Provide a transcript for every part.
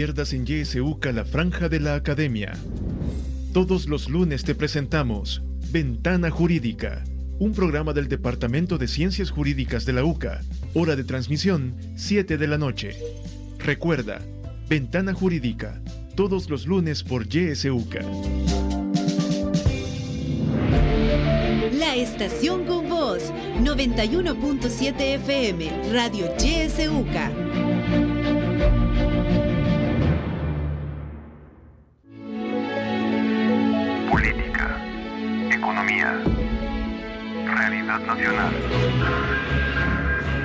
Pierdas en YSUCA la franja de la academia. Todos los lunes te presentamos Ventana Jurídica, un programa del Departamento de Ciencias Jurídicas de la UCA. Hora de transmisión, 7 de la noche. Recuerda, Ventana Jurídica, todos los lunes por YSUCA. La estación con voz, 91.7 FM, Radio YSUCA. Política, economía, realidad nacional.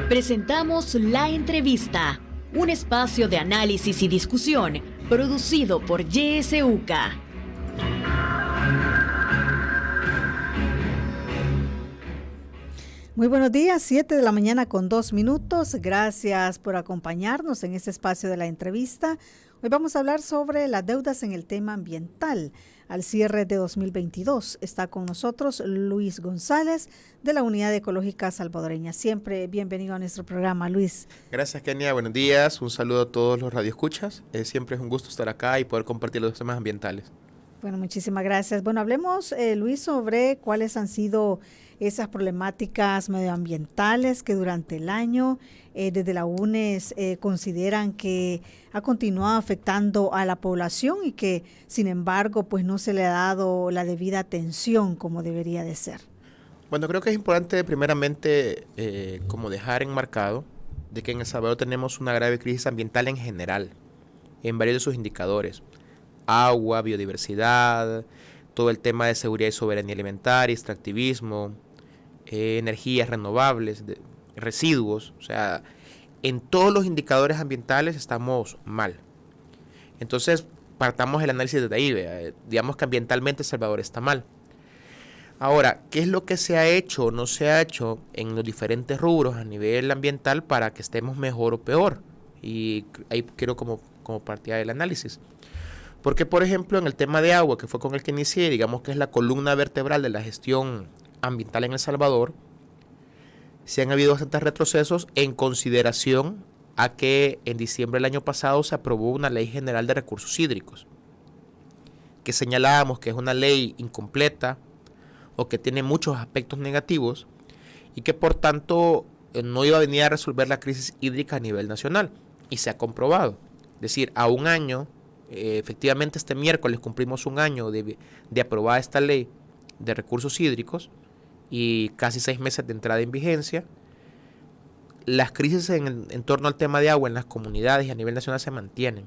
Presentamos La Entrevista, un espacio de análisis y discusión producido por YSUCA. Muy buenos días, 7 de la mañana con 2 minutos. Gracias por acompañarnos en este espacio de La Entrevista. Hoy vamos a hablar sobre las deudas en el tema ambiental. Al cierre de 2022 está con nosotros Luis González de la Unidad Ecológica Salvadoreña. Siempre bienvenido a nuestro programa, Luis. Gracias, Kenia. Buenos días. Un saludo a todos los radioescuchas. Siempre es un gusto estar acá y poder compartir los temas ambientales. Bueno, muchísimas gracias. Bueno, hablemos, Luis, sobre cuáles han sido esas problemáticas medioambientales que durante el año desde la UNES consideran que ha continuado afectando a la población y que, sin embargo, pues no se le ha dado la debida atención como debería de ser. Bueno, creo que es importante primeramente como dejar enmarcado de que en El Salvador tenemos una grave crisis ambiental en general, en varios de sus indicadores. Agua, biodiversidad, todo el tema de seguridad y soberanía alimentaria, extractivismo, energías renovables, residuos, o sea, en todos los indicadores ambientales estamos mal. Entonces, partamos el análisis desde ahí, digamos que ambientalmente El Salvador está mal. Ahora, ¿qué es lo que se ha hecho o no se ha hecho en los diferentes rubros a nivel ambiental para que estemos mejor o peor? Y ahí quiero como partida del análisis. Porque, por ejemplo, en el tema de agua, que fue con el que inicié, digamos que es la columna vertebral de la gestión ambiental en El Salvador, se han habido bastantes retrocesos en consideración a que en diciembre del año pasado se aprobó una ley general de recursos hídricos, que señalábamos que es una ley incompleta o que tiene muchos aspectos negativos y que por tanto no iba a venir a resolver la crisis hídrica a nivel nacional, y se ha comprobado. Es decir, a un año, efectivamente este miércoles cumplimos un año de aprobada esta ley de recursos hídricos y casi 6 meses de entrada en vigencia. Las crisis en torno al tema de agua en las comunidades y a nivel nacional se mantienen.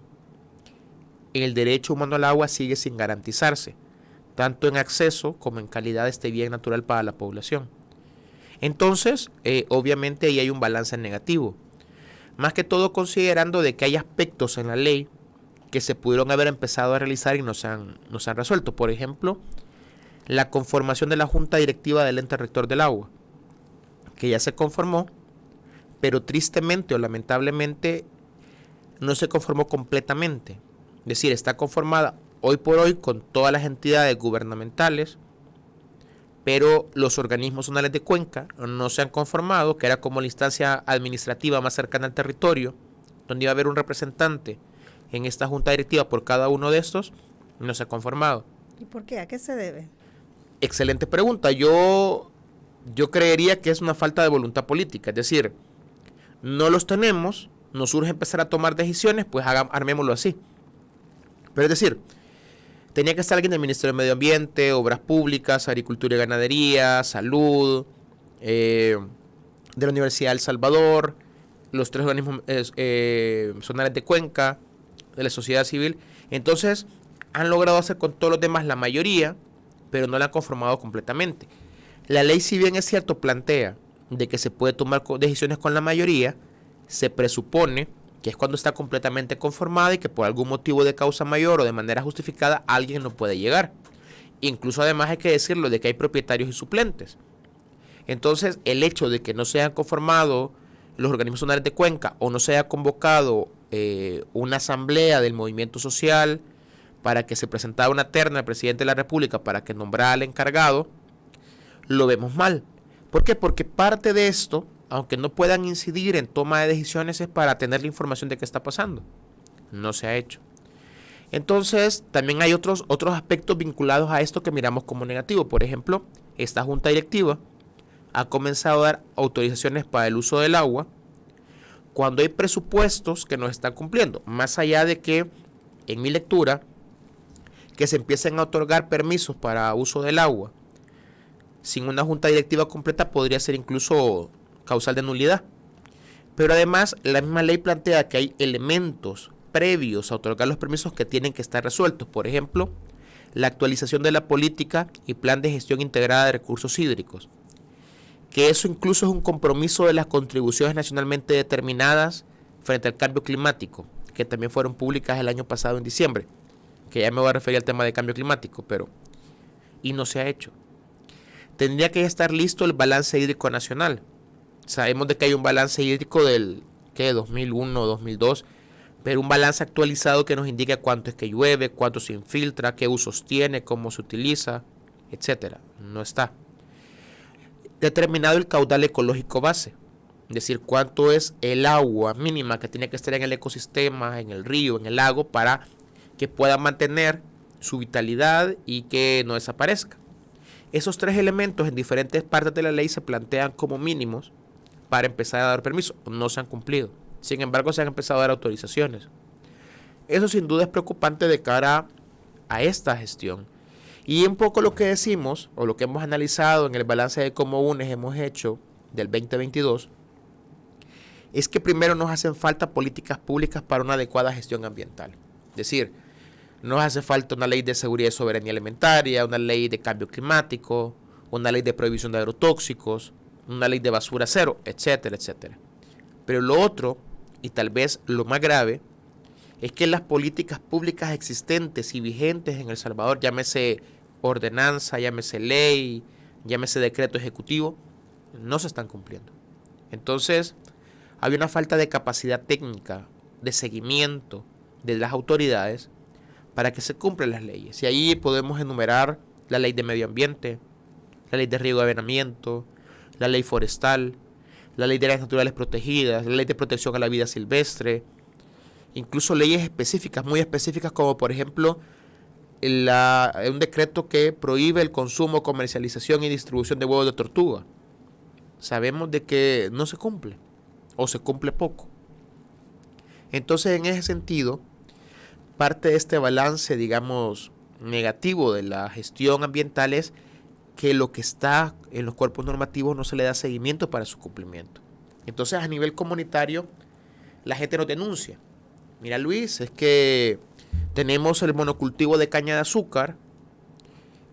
El derecho humano al agua sigue sin garantizarse, tanto en acceso como en calidad de este bien natural para la población. Entonces, obviamente ahí hay un balance negativo, más que todo considerando de que hay aspectos en la ley que se pudieron haber empezado a realizar y no se han resuelto. Por ejemplo, la conformación de la Junta Directiva del Ente Rector del Agua, que ya se conformó, pero tristemente o lamentablemente no se conformó completamente. Es decir, está conformada hoy por hoy con todas las entidades gubernamentales, pero los organismos zonales de cuenca no se han conformado, que era como la instancia administrativa más cercana al territorio, donde iba a haber un representante en esta junta directiva por cada uno de estos, no se ha conformado. ¿Y por qué? ¿A qué se debe? Excelente pregunta. Yo creería que es una falta de voluntad política, es decir, no los tenemos, nos urge empezar a tomar decisiones, pues armémoslo así. Pero es decir, tenía que estar alguien del Ministerio de Medio Ambiente, Obras Públicas, Agricultura y Ganadería, Salud, de la Universidad de El Salvador, los 3 organismos zonales de cuenca, de la sociedad civil. Entonces han logrado hacer con todos los demás la mayoría, pero no la han conformado completamente. La ley, si bien es cierto, plantea de que se puede tomar decisiones con la mayoría, se presupone que es cuando está completamente conformada y que por algún motivo de causa mayor o de manera justificada alguien no puede llegar. Incluso además hay que decirlo de que hay propietarios y suplentes. Entonces el hecho de que no se hayan conformado los organismos zonales de cuenca o no se haya convocado una asamblea del movimiento social para que se presentara una terna al presidente de la República para que nombrara al encargado, lo vemos mal. ¿Por qué? Porque parte de esto, aunque no puedan incidir en toma de decisiones, es para tener la información de qué está pasando. No se ha hecho. Entonces, también hay otros aspectos vinculados a esto que miramos como negativo. Por ejemplo, esta junta directiva ha comenzado a dar autorizaciones para el uso del agua cuando hay presupuestos que no están cumpliendo. Más allá de que, en mi lectura, que se empiecen a otorgar permisos para uso del agua sin una junta directiva completa podría ser incluso causal de nulidad. Pero además, la misma ley plantea que hay elementos previos a otorgar los permisos que tienen que estar resueltos. Por ejemplo, la actualización de la política y plan de gestión integrada de recursos hídricos. Que eso incluso es un compromiso de las contribuciones nacionalmente determinadas frente al cambio climático, que también fueron públicas el año pasado en diciembre, que ya me voy a referir al tema de cambio climático, y no se ha hecho. Tendría que estar listo el balance hídrico nacional. Sabemos de que hay un balance hídrico del 2001 o 2002, pero un balance actualizado que nos indique cuánto es que llueve, cuánto se infiltra, qué usos tiene, cómo se utiliza, etcétera. No está determinado el caudal ecológico base, es decir, cuánto es el agua mínima que tiene que estar en el ecosistema, en el río, en el lago, para que pueda mantener su vitalidad y que no desaparezca. Esos tres elementos en diferentes partes de la ley se plantean como mínimos para empezar a dar permiso. No se han cumplido. Sin embargo, se han empezado a dar autorizaciones. Eso sin duda es preocupante de cara a esta gestión. Y un poco lo que decimos, o lo que hemos analizado en el balance de cómo UNES hemos hecho del 2022, es que primero nos hacen falta políticas públicas para una adecuada gestión ambiental. Es decir, nos hace falta una ley de seguridad y soberanía alimentaria, una ley de cambio climático, una ley de prohibición de agrotóxicos, una ley de basura cero, etcétera, etcétera. Pero lo otro, y tal vez lo más grave, es que las políticas públicas existentes y vigentes en El Salvador, llámese ordenanza, llámese ley, llámese decreto ejecutivo, no se están cumpliendo. Entonces, hay una falta de capacidad técnica, de seguimiento de las autoridades para que se cumplan las leyes. Y ahí podemos enumerar la ley de medio ambiente, la ley de riego y aveniamiento, la ley forestal, la ley de áreas naturales protegidas, la ley de protección a la vida silvestre, incluso leyes específicas, muy específicas, como por ejemplo un decreto que prohíbe el consumo, comercialización y distribución de huevos de tortuga. Sabemos de que no se cumple, o se cumple poco. Entonces, en ese sentido, parte de este balance, digamos, negativo de la gestión ambiental es que lo que está en los cuerpos normativos no se le da seguimiento para su cumplimiento. Entonces, a nivel comunitario, la gente nos denuncia. Mira, Luis, es que tenemos el monocultivo de caña de azúcar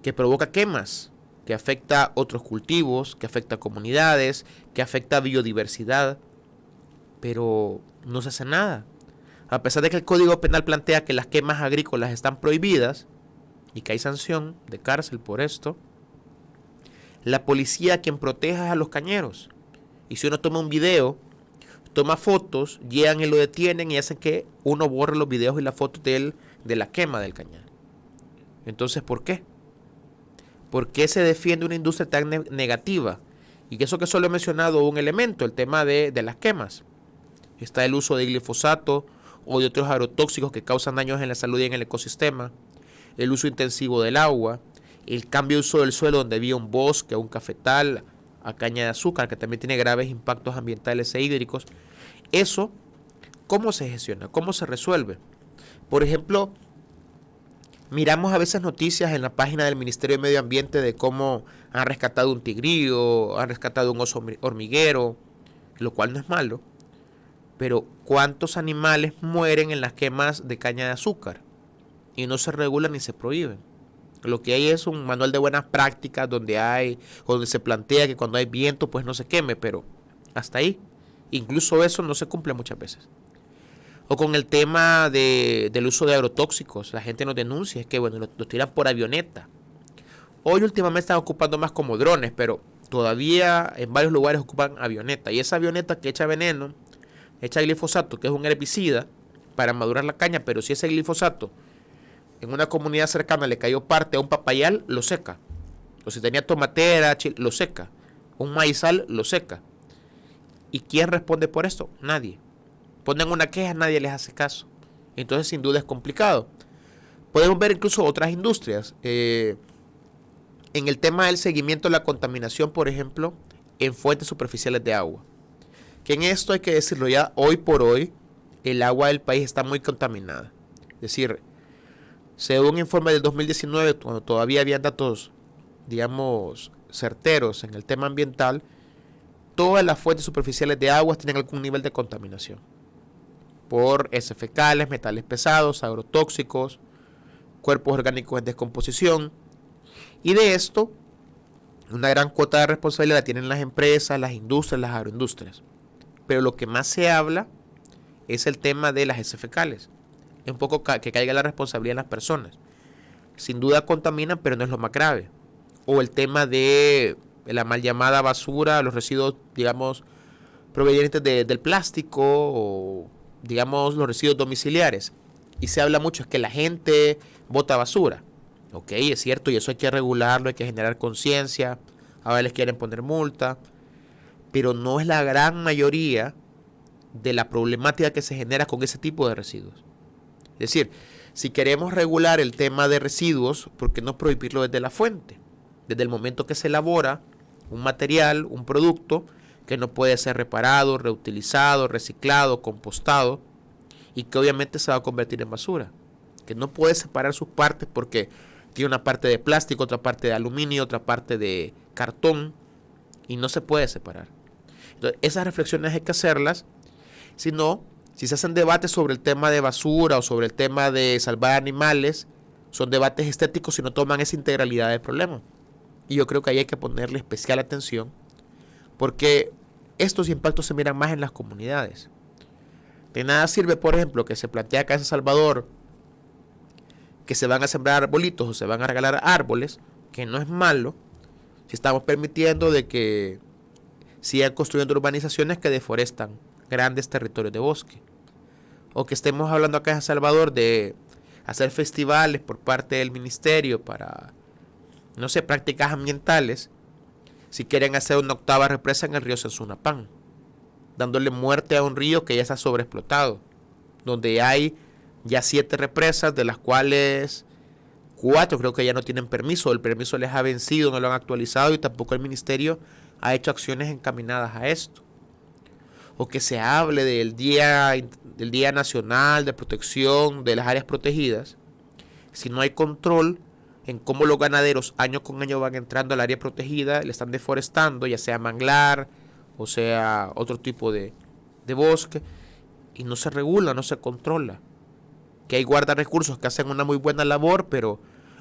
que provoca quemas, que afecta a otros cultivos, que afecta a comunidades, que afecta a biodiversidad, pero no se hace nada. A pesar de que el Código Penal plantea que las quemas agrícolas están prohibidas y que hay sanción de cárcel por esto, la policía quien proteja a los cañeros. Y si uno toma un video, toma fotos, llegan y lo detienen y hacen que uno borre los videos y las fotos de la quema del cañal. Entonces, ¿por qué? ¿Por qué se defiende una industria tan negativa? Y eso que solo he mencionado un elemento, el tema de las quemas. Está el uso de glifosato o de otros agrotóxicos que causan daños en la salud y en el ecosistema, el uso intensivo del agua, el cambio de uso del suelo donde había un bosque, un cafetal, a caña de azúcar, que también tiene graves impactos ambientales e hídricos. Eso, ¿cómo se gestiona? ¿Cómo se resuelve? Por ejemplo, miramos a veces noticias en la página del Ministerio de Medio Ambiente de cómo han rescatado un tigrillo, han rescatado un oso hormiguero, lo cual no es malo. Pero ¿cuántos animales mueren en las quemas de caña de azúcar? Y no se regulan ni se prohíben. Lo que hay es un manual de buenas prácticas donde se plantea que cuando hay viento pues no se queme, pero hasta ahí. Incluso eso no se cumple muchas veces. O con el tema del uso de agrotóxicos, la gente nos denuncia, es que bueno, los tiran por avioneta. Hoy últimamente están ocupando más como drones, pero todavía en varios lugares ocupan avioneta. Y esa avioneta que echa veneno, echa glifosato, que es un herbicida, para madurar la caña, pero si ese glifosato en una comunidad cercana le cayó parte a un papayal, lo seca. O si tenía tomatera, lo seca. Un maizal, lo seca. ¿Y quién responde por esto? Nadie. Ponen una queja, nadie les hace caso. Entonces, sin duda es complicado. Podemos ver incluso otras industrias. En el tema del seguimiento de la contaminación, por ejemplo, en fuentes superficiales de agua. Que en esto hay que decirlo ya, hoy por hoy, el agua del país está muy contaminada. Es decir, según un informe del 2019, cuando todavía había datos, digamos, certeros en el tema ambiental, todas las fuentes superficiales de aguas tienen algún nivel de contaminación por heces fecales, metales pesados, agrotóxicos, cuerpos orgánicos en descomposición. Y de esto, una gran cuota de responsabilidad la tienen las empresas, las industrias, las agroindustrias. Pero lo que más se habla es el tema de las heces fecales. Es un poco que caiga la responsabilidad en las personas. Sin duda contaminan, pero no es lo más grave. O el tema de la mal llamada basura, los residuos, digamos, provenientes del plástico, o digamos los residuos domiciliares. Y se habla mucho, es que la gente bota basura. Ok, es cierto, y eso hay que regularlo, hay que generar conciencia. Ahora les quieren poner multa. Pero no es la gran mayoría de la problemática que se genera con ese tipo de residuos. Es decir, si queremos regular el tema de residuos, ¿por qué no prohibirlo desde la fuente? Desde el momento que se elabora un material, un producto, que no puede ser reparado, reutilizado, reciclado, compostado, y que obviamente se va a convertir en basura. Que no puede separar sus partes porque tiene una parte de plástico, otra parte de aluminio, otra parte de cartón, y no se puede separar. Entonces, esas reflexiones hay que hacerlas. Si no, si se hacen debates sobre el tema de basura o sobre el tema de salvar animales, son debates estéticos y no toman esa integralidad del problema. Y yo creo que ahí hay que ponerle especial atención, porque estos impactos se miran más en las comunidades. De nada sirve, por ejemplo, que se plantea acá en San Salvador que se van a sembrar arbolitos o se van a regalar árboles, que no es malo, si estamos permitiendo de que sigan construyendo urbanizaciones que deforestan grandes territorios de bosque. O que estemos hablando acá en San Salvador de hacer festivales por parte del ministerio para, no sé, prácticas ambientales, si quieren hacer una octava represa en el río Sensunapán, dándole muerte a un río que ya está sobreexplotado, donde hay ya 7 represas, de las cuales 4 creo que ya no tienen permiso, el permiso les ha vencido, no lo han actualizado y tampoco el ministerio ha hecho acciones encaminadas a esto. O que se hable del Día Nacional de Protección de las Áreas Protegidas, si no hay control en cómo los ganaderos año con año van entrando al área protegida, le están deforestando, ya sea manglar o sea otro tipo de bosque, y no se regula, no se controla. Que hay guardarrecursos que hacen una muy buena labor, pero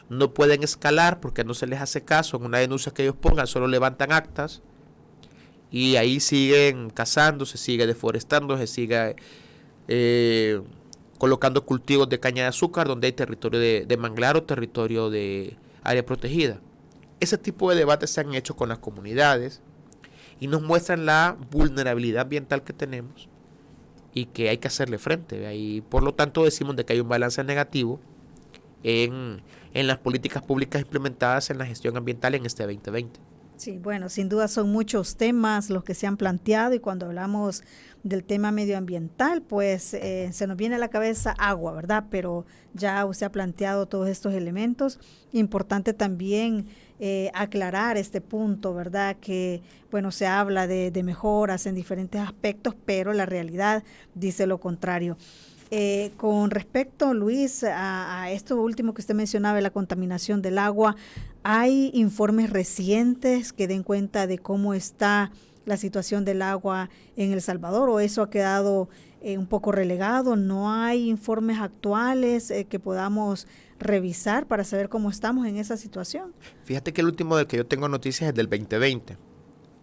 no pueden escalar porque no se les hace caso. En una denuncia que ellos pongan solo levantan actas y ahí siguen cazando, se sigue deforestando, se sigue colocando cultivos de caña de azúcar donde hay territorio de manglar o territorio de área protegida. Ese tipo de debates se han hecho con las comunidades y nos muestran la vulnerabilidad ambiental que tenemos y que hay que hacerle frente. Y por lo tanto decimos de que hay un balance negativo en las políticas públicas implementadas en la gestión ambiental en este 2020. Sí, bueno, sin duda son muchos temas los que se han planteado, y cuando hablamos del tema medioambiental, pues se nos viene a la cabeza agua, ¿verdad? Pero ya usted ha planteado todos estos elementos. Importante también aclarar este punto, ¿verdad? Que, bueno, se habla de mejoras en diferentes aspectos, pero la realidad dice lo contrario. Con respecto, Luis, a esto último que usted mencionaba, la contaminación del agua, ¿hay informes recientes que den cuenta de cómo está la situación del agua en El Salvador, o eso ha quedado un poco relegado? ¿No hay informes actuales que podamos revisar para saber cómo estamos en esa situación? Fíjate que el último del que yo tengo noticias es del 2020.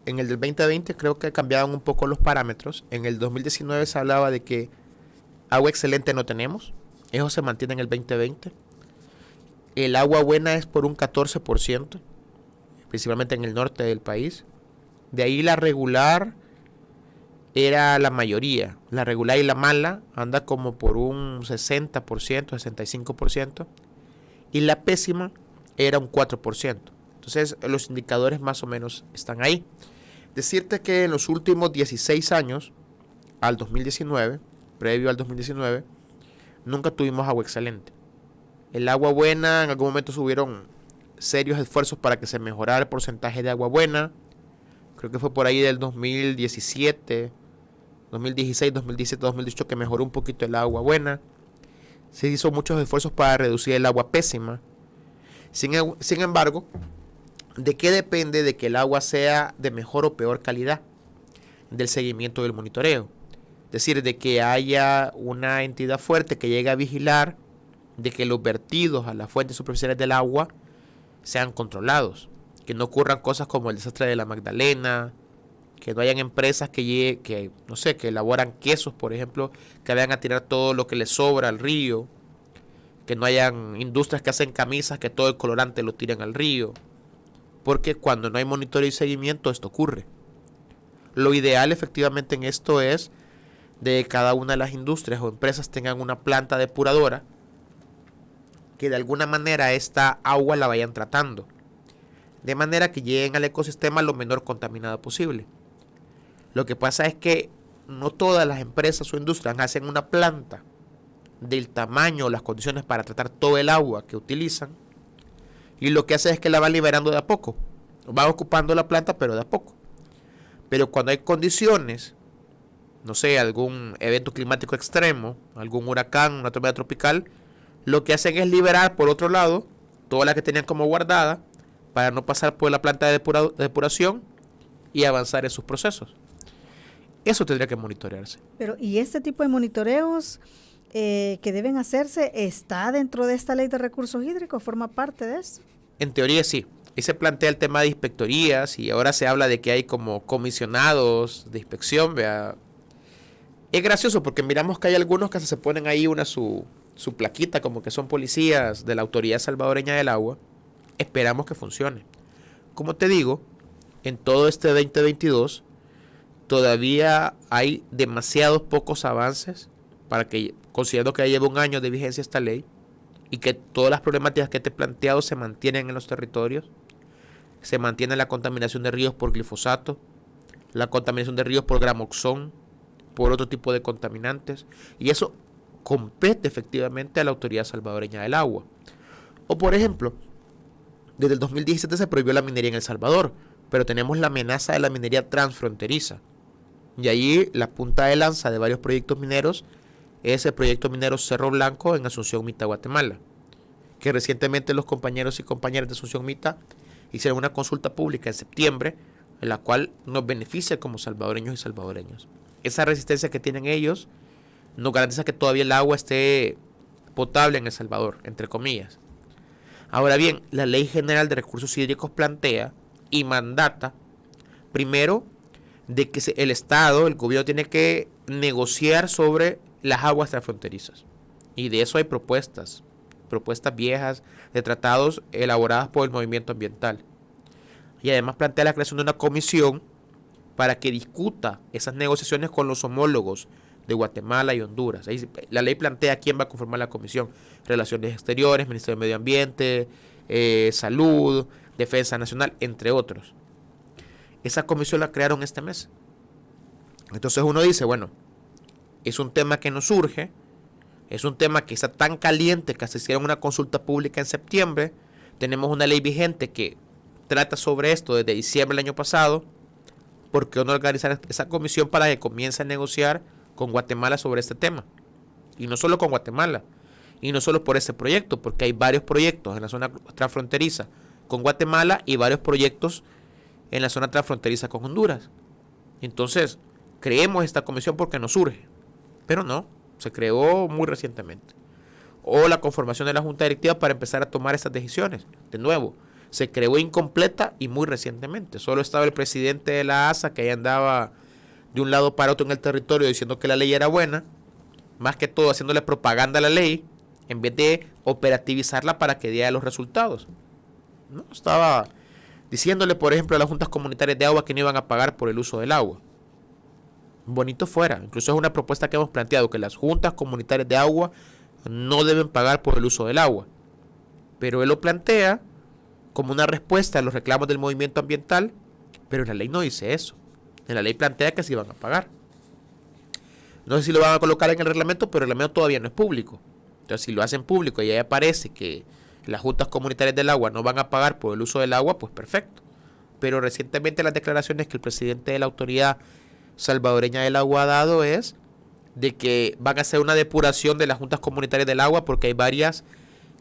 En el del 2020 creo que cambiaban un poco los parámetros. En el 2019 se hablaba de que agua excelente no tenemos. Eso se mantiene en el 2020. El agua buena es por un 14%, principalmente en el norte del país. De ahí la regular era la mayoría. La regular y la mala anda como por un 60%, 65%. Y la pésima era un 4%. Entonces los indicadores más o menos están ahí. Decirte que en los últimos 16 años, al 2019, previo al 2019, nunca tuvimos agua excelente. El agua buena, en algún momento hubieron serios esfuerzos para que se mejorara el porcentaje de agua buena. Creo que fue por ahí del 2017, 2016, 2017, 2018 que mejoró un poquito el agua buena. Se hizo muchos esfuerzos para reducir el agua pésima. Sin embargo, ¿de qué depende de que el agua sea de mejor o peor calidad? Del seguimiento del monitoreo. Es decir, de que haya una entidad fuerte que llegue a vigilar de que los vertidos a las fuentes superficiales del agua sean controlados. Que no ocurran cosas como el desastre de la Magdalena, que no hayan empresas que elaboran quesos, por ejemplo, que vayan a tirar todo lo que les sobra al río, que no hayan industrias que hacen camisas que todo el colorante lo tiren al río, porque cuando no hay monitoreo y seguimiento esto ocurre. Lo ideal efectivamente en esto es de que cada una de las industrias o empresas tengan una planta depuradora que de alguna manera esta agua la vayan tratando, de manera que lleguen al ecosistema lo menor contaminado posible. Lo que pasa es que no todas las empresas o industrias hacen una planta del tamaño o las condiciones para tratar todo el agua que utilizan, y lo que hace es que la van liberando de a poco. Va ocupando la planta, pero de a poco. Pero cuando hay condiciones, no sé, algún evento climático extremo, algún huracán, una tormenta tropical, lo que hacen es liberar por otro lado toda la que tenían como guardada para no pasar por la planta de depuración y avanzar en sus procesos. Eso tendría que monitorearse. Pero, ¿y este tipo de monitoreos que deben hacerse está dentro de esta ley de recursos hídricos? ¿Forma parte de eso? En teoría sí. Y se plantea el tema de inspectorías y ahora se habla de que hay como comisionados de inspección. Vea. Es gracioso porque miramos que hay algunos que se ponen ahí su plaquita como que son policías de la Autoridad Salvadoreña del Agua. Esperamos que funcione. Como te digo, en todo este 2022 todavía hay demasiados pocos avances para que, considerando que ya lleva un año de vigencia esta ley y que todas las problemáticas que te he planteado se mantienen en los territorios. Se mantiene la contaminación de ríos por glifosato, la contaminación de ríos por gramoxón, por otro tipo de contaminantes, y eso compete efectivamente a la Autoridad Salvadoreña del Agua. O por ejemplo, desde el 2017 se prohibió la minería en El Salvador, pero tenemos la amenaza de la minería transfronteriza. Y allí la punta de lanza de varios proyectos mineros es el proyecto minero Cerro Blanco en Asunción Mita, Guatemala, que recientemente los compañeros y compañeras de Asunción Mita hicieron una consulta pública en septiembre, en la cual nos beneficia como salvadoreños y salvadoreños. Esa resistencia que tienen ellos nos garantiza que todavía el agua esté potable en El Salvador, entre comillas. Ahora bien, la Ley General de Recursos Hídricos plantea y mandata, primero, de que el Estado, el gobierno, tiene que negociar sobre las aguas transfronterizas. Y de eso hay propuestas viejas de tratados elaboradas por el movimiento ambiental. Y además plantea la creación de una comisión para que discuta esas negociaciones con los homólogos de Guatemala y Honduras. Ahí la ley plantea quién va a conformar la comisión: Relaciones Exteriores, Ministerio de Medio Ambiente, Salud, Defensa Nacional, entre otros. Esa comisión la crearon este mes. Entonces uno dice, bueno, es un tema que nos surge, es un tema que está tan caliente que se hicieron una consulta pública en septiembre, tenemos una ley vigente que trata sobre esto desde diciembre del año pasado. ¿Por qué no organizar esa comisión para que comience a negociar con Guatemala sobre este tema? Y no solo con Guatemala, y no solo por ese proyecto, porque hay varios proyectos en la zona transfronteriza con Guatemala y varios proyectos en la zona transfronteriza con Honduras. Entonces, creemos esta comisión porque nos surge, pero no, se creó muy recientemente. O la conformación de la Junta Directiva para empezar a tomar estas decisiones. De nuevo, se creó incompleta y muy recientemente. Solo estaba el presidente de la ASA, que ahí andaba de un lado para otro en el territorio diciendo que la ley era buena, más que todo haciéndole propaganda a la ley, en vez de operativizarla para que diera los resultados. No, estaba diciéndole, por ejemplo, a las juntas comunitarias de agua que no iban a pagar por el uso del agua. Bonito fuera. Incluso es una propuesta que hemos planteado, que las juntas comunitarias de agua no deben pagar por el uso del agua. Pero él lo plantea como una respuesta a los reclamos del movimiento ambiental, pero en la ley no dice eso. En la ley plantea que sí van a pagar. No sé si lo van a colocar en el reglamento, pero el reglamento todavía no es público. Entonces, si lo hacen público y ahí aparece que las juntas comunitarias del agua no van a pagar por el uso del agua, pues perfecto. Pero recientemente las declaraciones que el presidente de la Autoridad Salvadoreña del Agua ha dado es de que van a hacer una depuración de las juntas comunitarias del agua porque hay varias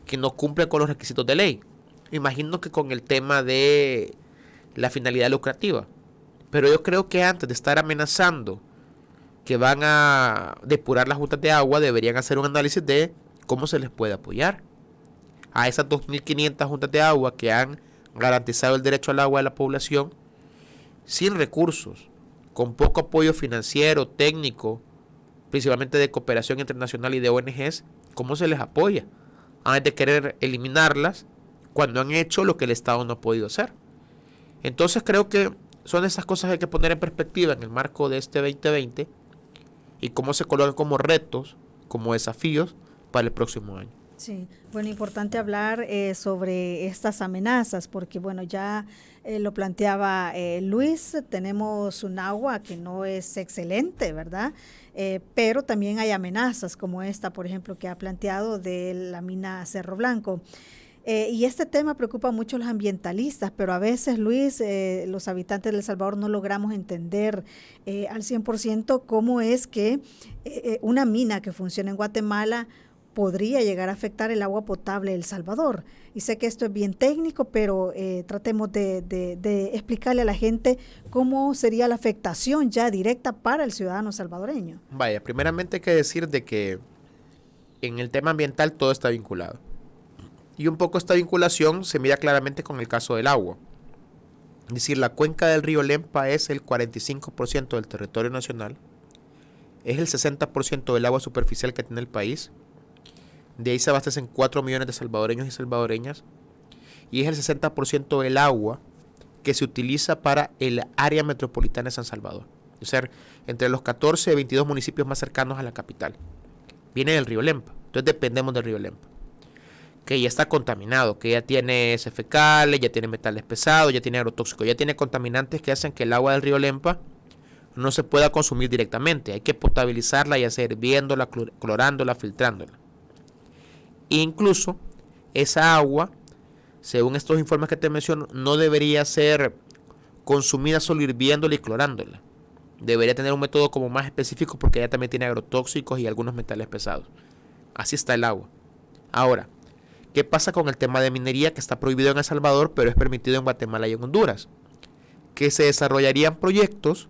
que no cumplen con los requisitos de ley. Imagino que con el tema de la finalidad lucrativa. Pero yo creo que antes de estar amenazando que van a depurar las juntas de agua, deberían hacer un análisis de cómo se les puede apoyar a esas 2.500 juntas de agua que han garantizado el derecho al agua de la población sin recursos, con poco apoyo financiero, técnico, principalmente de cooperación internacional y de ONGs. ¿Cómo se les apoya antes de querer eliminarlas cuando han hecho lo que el Estado no ha podido hacer? Entonces creo que son esas cosas que hay que poner en perspectiva en el marco de este 2020 y cómo se colocan como retos, como desafíos para el próximo año. Sí, bueno, importante hablar sobre estas amenazas, porque bueno, ya lo planteaba Luis, tenemos un agua que no es excelente, ¿verdad? Pero también hay amenazas como esta, por ejemplo, que ha planteado de la mina Cerro Blanco. Y este tema preocupa mucho a los ambientalistas, pero a veces, Luis, los habitantes de El Salvador no logramos entender al 100% cómo es que una mina que funciona en Guatemala podría llegar a afectar el agua potable de El Salvador. Y sé que esto es bien técnico, pero tratemos de explicarle a la gente cómo sería la afectación ya directa para el ciudadano salvadoreño. Vaya, primeramente hay que decir de que en el tema ambiental todo está vinculado. Y un poco esta vinculación se mira claramente con el caso del agua. Es decir, la cuenca del río Lempa es el 45% del territorio nacional, es el 60% del agua superficial que tiene el país. De ahí se abastecen 4 millones de salvadoreños y salvadoreñas. Y es el 60% del agua que se utiliza para el área metropolitana de San Salvador. Es decir, entre los 14 y 22 municipios más cercanos a la capital. Viene del río Lempa. Entonces dependemos del río Lempa. Que ya está contaminado, que ya tiene heces fecales, ya tiene metales pesados, ya tiene agrotóxicos, ya tiene contaminantes que hacen que el agua del río Lempa no se pueda consumir directamente. Hay que potabilizarla, ya sea hirviéndola, clorándola, filtrándola. Incluso esa agua, según estos informes que te menciono, no debería ser consumida solo hirviéndola y clorándola. Debería tener un método como más específico porque ella también tiene agrotóxicos y algunos metales pesados. Así está el agua. Ahora, ¿qué pasa con el tema de minería que está prohibido en El Salvador pero es permitido en Guatemala y en Honduras? Que se desarrollarían proyectos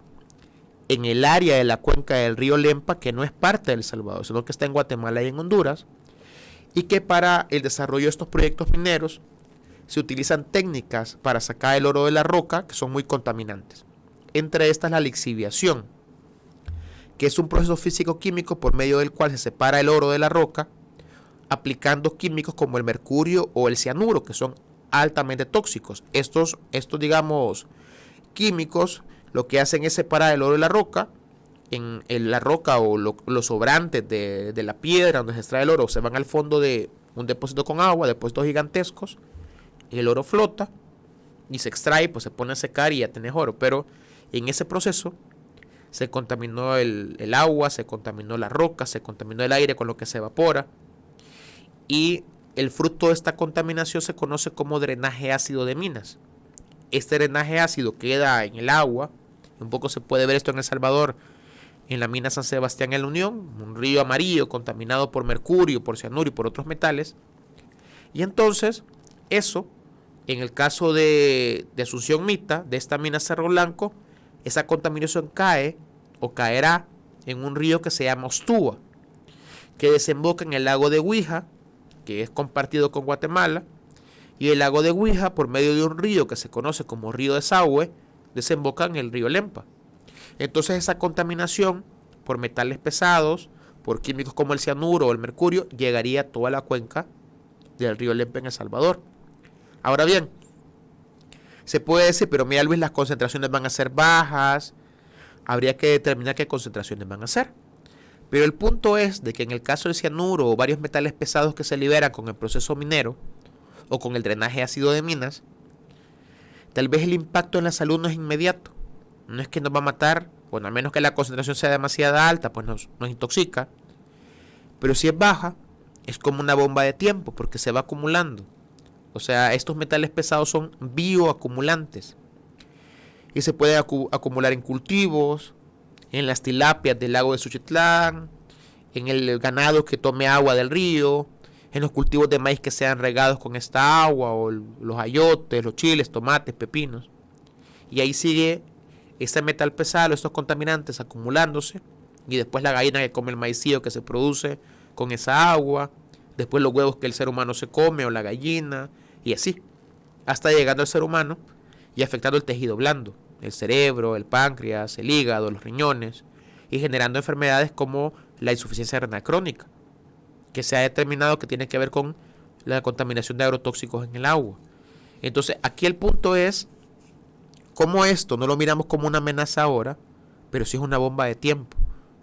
en el área de la cuenca del río Lempa que no es parte de El Salvador, sino que está en Guatemala y en Honduras, y que para el desarrollo de estos proyectos mineros se utilizan técnicas para sacar el oro de la roca que son muy contaminantes. Entre estas la lixiviación, que es un proceso físico-químico por medio del cual se separa el oro de la roca aplicando químicos como el mercurio o el cianuro, que son altamente tóxicos. Estos digamos, químicos lo que hacen es separar el oro de la roca. En la roca o los sobrantes de la piedra donde se extrae el oro se van al fondo de un depósito con agua, depósitos gigantescos, y el oro flota y se extrae, pues se pone a secar y ya tenés oro. Pero en ese proceso se contaminó el agua, se contaminó la roca, se contaminó el aire con lo que se evapora, y el fruto de esta contaminación se conoce como drenaje ácido de minas. Este drenaje ácido queda en el agua, un poco se puede ver esto en El Salvador, en la mina San Sebastián en la Unión, un río amarillo contaminado por mercurio, por cianuro y por otros metales. Y entonces, eso, en el caso de Asunción Mita, de esta mina Cerro Blanco, esa contaminación cae o caerá en un río que se llama Ostúa, que desemboca en el lago de Huija, que es compartido con Guatemala, y el lago de Huija, por medio de un río que se conoce como río Desagüe, desemboca en el río Lempa. Entonces esa contaminación por metales pesados, por químicos como el cianuro o el mercurio, llegaría a toda la cuenca del río Lempa en El Salvador. Ahora bien, se puede decir, pero mira Luis, las concentraciones van a ser bajas, habría que determinar qué concentraciones van a ser. Pero el punto es de que en el caso del cianuro o varios metales pesados que se liberan con el proceso minero o con el drenaje ácido de minas, tal vez el impacto en la salud no es inmediato. No es que nos va a matar, bueno, a menos que la concentración sea demasiado alta, pues nos intoxica. Pero si es baja, es como una bomba de tiempo porque se va acumulando. O sea, estos metales pesados son bioacumulantes y se puede acumular en cultivos, en las tilapias del lago de Suchitlán, en el ganado que tome agua del río, en los cultivos de maíz que sean regados con esta agua, o los ayotes, los chiles, tomates, pepinos. Y ahí sigue ese metal pesado, estos contaminantes acumulándose, y después la gallina que come el maicillo que se produce con esa agua, después los huevos que el ser humano se come o la gallina, y así, hasta llegando al ser humano y afectando el tejido blando, el cerebro, el páncreas, el hígado, los riñones, y generando enfermedades como la insuficiencia renal crónica, que se ha determinado que tiene que ver con la contaminación de agrotóxicos en el agua. Entonces, aquí el punto es cómo esto no lo miramos como una amenaza ahora, pero sí es una bomba de tiempo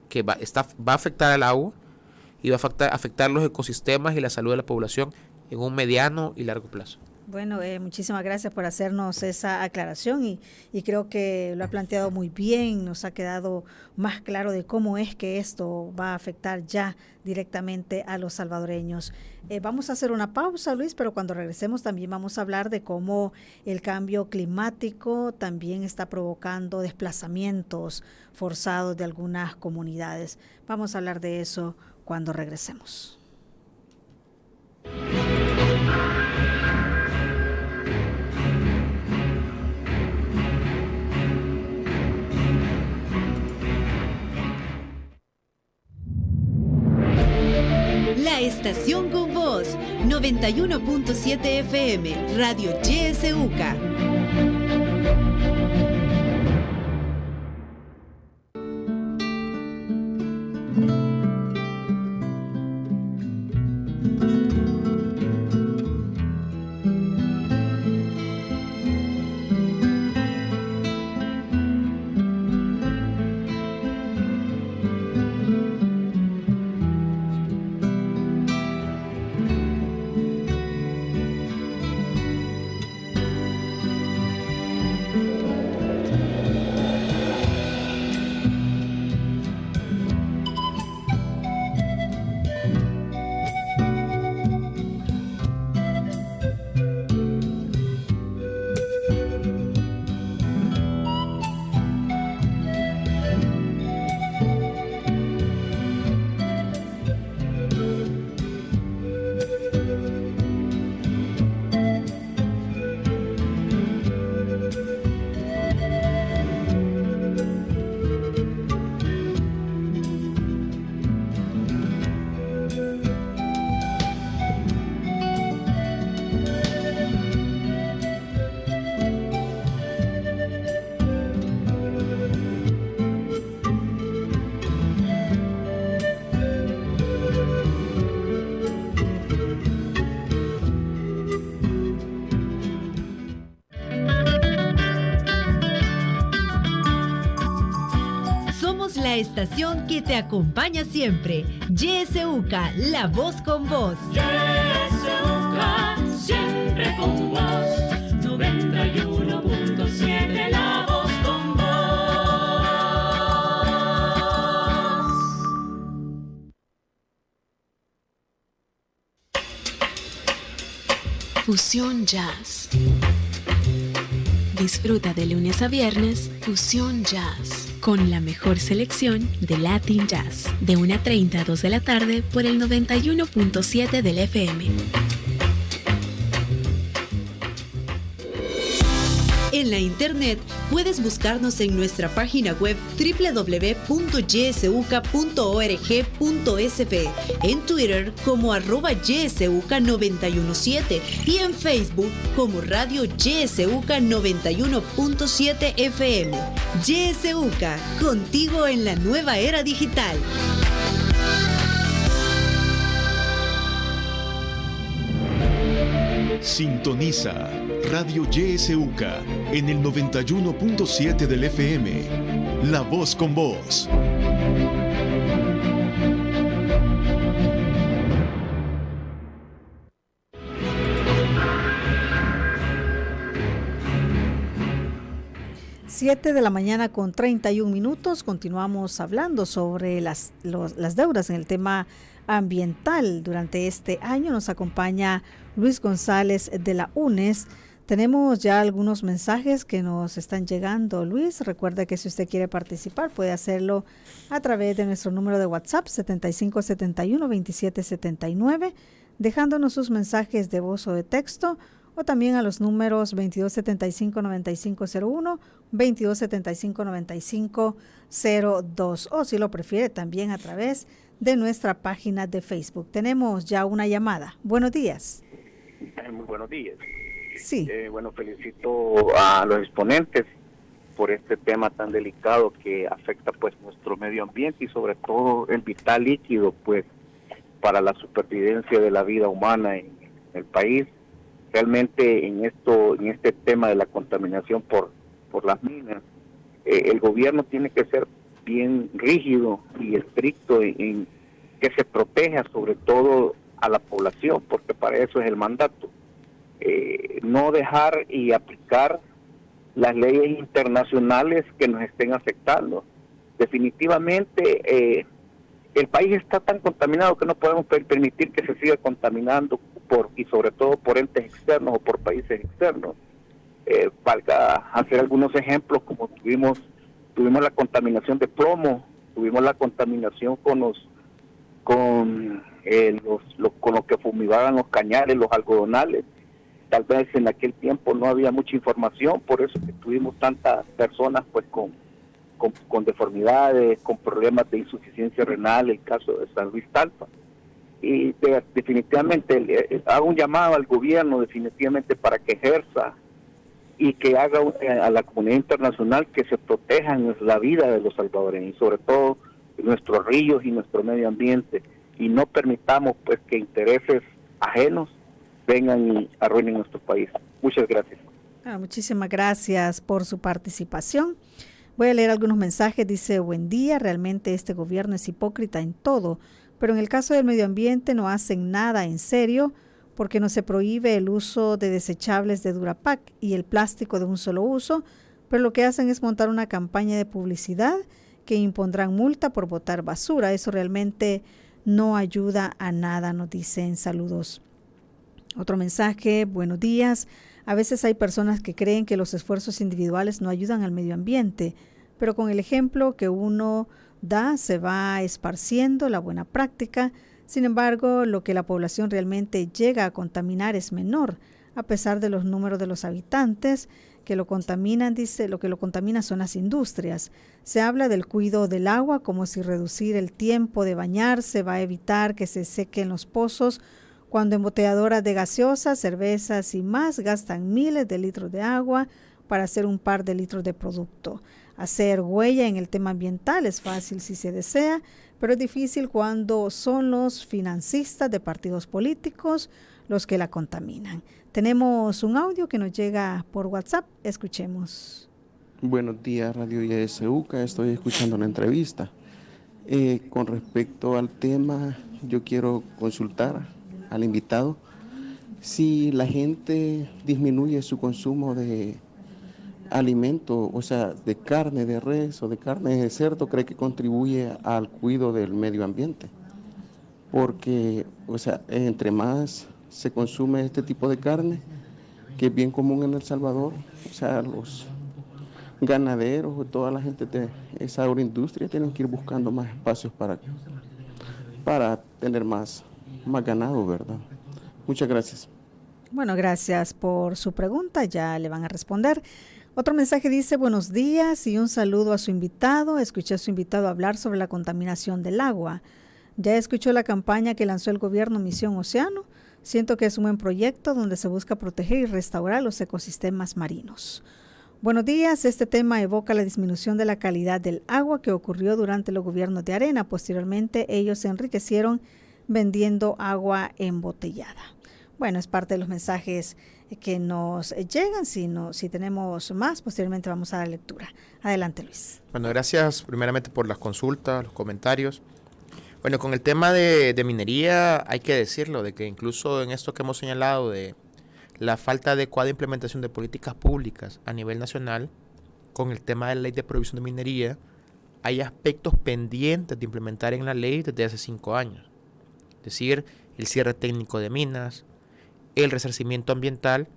que va a afectar al agua y va a afectar los ecosistemas y la salud de la población en un mediano y largo plazo. Bueno, muchísimas gracias por hacernos esa aclaración y creo que lo ha planteado muy bien, nos ha quedado más claro de cómo es que esto va a afectar ya directamente a los salvadoreños. Vamos a hacer una pausa, Luis, pero cuando regresemos también vamos a hablar de cómo el cambio climático también está provocando desplazamientos forzados de algunas comunidades. Vamos a hablar de eso cuando regresemos. La estación con voz, 91.7 FM, Radio YSUCA. La estación que te acompaña siempre. YSUCA, la voz con vos. YSUCA, siempre con vos. 91.7, la voz con vos. Fusión Jazz. Disfruta de lunes a viernes Fusión Jazz con la mejor selección de Latin Jazz de 1:30 a 2 de la tarde por el 91.7 del FM. En la internet puedes buscarnos en nuestra página web www.ysuca.org.sv, en Twitter como @ysuca917 y en Facebook como Radio YSUCA 91.7 FM. YSUCA, contigo en la nueva era digital. Sintoniza Radio YSUCA en el 91.7 del FM. La voz con vos. Siete de la mañana con 31 minutos. Continuamos hablando sobre las deudas en el tema ambiental. Durante este año nos acompaña Luis González de la UNES. Tenemos ya algunos mensajes que nos están llegando, Luis. Recuerda que si usted quiere participar puede hacerlo a través de nuestro número de WhatsApp 7571-2779, dejándonos sus mensajes de voz o de texto, o también a los números 2275-9501, 2275-9502, o si lo prefiere también a través de nuestra página de Facebook. Tenemos ya una llamada. Buenos días. Muy buenos días. Sí. Bueno, felicito a los exponentes por este tema tan delicado que afecta pues nuestro medio ambiente y sobre todo el vital líquido pues para la supervivencia de la vida humana en el país. Realmente en este tema de la contaminación por las minas, el gobierno tiene que ser bien rígido y estricto en que se proteja sobre todo a la población, porque para eso es el mandato. No dejar y aplicar las leyes internacionales que nos estén afectando. Definitivamente el país está tan contaminado que no podemos permitir que se siga contaminando y sobre todo por entes externos o por países externos. Valga hacer algunos ejemplos, como tuvimos la contaminación de plomo, tuvimos la contaminación con lo que fumigaban los cañares, los algodonales. Tal vez en aquel tiempo no había mucha información, por eso que tuvimos tantas personas pues con deformidades, con problemas de insuficiencia renal, el caso de San Luis Talpa. Y definitivamente hago un llamado al gobierno definitivamente para que ejerza y que haga a la comunidad internacional que se protejan la vida de los salvadoreños y sobre todo nuestros ríos y nuestro medio ambiente, y no permitamos pues que intereses ajenos vengan y arruinen nuestro país. Muchas gracias. Muchísimas gracias por su participación. Voy a leer algunos mensajes. Dice: buen día, realmente este gobierno es hipócrita en todo, pero en el caso del medio ambiente no hacen nada en serio, porque no se prohíbe el uso de desechables de Durapac y el plástico de un solo uso, pero lo que hacen es montar una campaña de publicidad que impondrán multa por botar basura. Eso realmente no ayuda a nada, nos dicen. Saludos. Otro mensaje: buenos días. A veces hay personas que creen que los esfuerzos individuales no ayudan al medio ambiente, pero con el ejemplo que uno da se va esparciendo la buena práctica. Sin embargo, lo que la población realmente llega a contaminar es menor, a pesar de los números de los habitantes que lo contaminan. Dice, lo que lo contamina son las industrias. Se habla del cuidado del agua como si reducir el tiempo de bañarse va a evitar que se sequen los pozos, cuando embotelladoras de gaseosas, cervezas y más gastan miles de litros de agua para hacer un par de litros de producto. Hacer huella en el tema ambiental es fácil si se desea, pero es difícil cuando son los financistas de partidos políticos los que la contaminan. Tenemos un audio que nos llega por WhatsApp. Escuchemos. Buenos días, Radio YSUCA. Estoy escuchando una entrevista. Con respecto al tema, yo quiero consultar al invitado si la gente disminuye su consumo de alimento, o sea, de carne de res o de carne de cerdo, cree que contribuye al cuidado del medio ambiente, porque, o sea, entre más se consume este tipo de carne, que es bien común en El Salvador, o sea, los ganaderos o toda la gente de esa agroindustria tienen que ir buscando más espacios para tener más ganado, ¿verdad? Muchas gracias. Bueno, gracias por su pregunta, ya le van a responder. Otro mensaje dice: buenos días y un saludo a su invitado. Escuché a su invitado hablar sobre la contaminación del agua. Ya escuchó la campaña que lanzó el gobierno Misión Océano. Siento que es un buen proyecto donde se busca proteger y restaurar los ecosistemas marinos. Buenos días, este tema evoca la disminución de la calidad del agua que ocurrió durante los gobiernos de Arena. Posteriormente, ellos se enriquecieron vendiendo agua embotellada. Bueno, es parte de los mensajes que nos llegan. Si tenemos más, posteriormente vamos a la lectura. Adelante, Luis. Bueno, gracias primeramente por las consultas, los comentarios. Bueno, con el tema de minería hay que decirlo, de que incluso en esto que hemos señalado de la falta de adecuada implementación de políticas públicas a nivel nacional, con el tema de la ley de prohibición de minería, hay aspectos pendientes de implementar en la ley desde hace 5 años. es decir, el cierre técnico de minas, el resarcimiento ambiental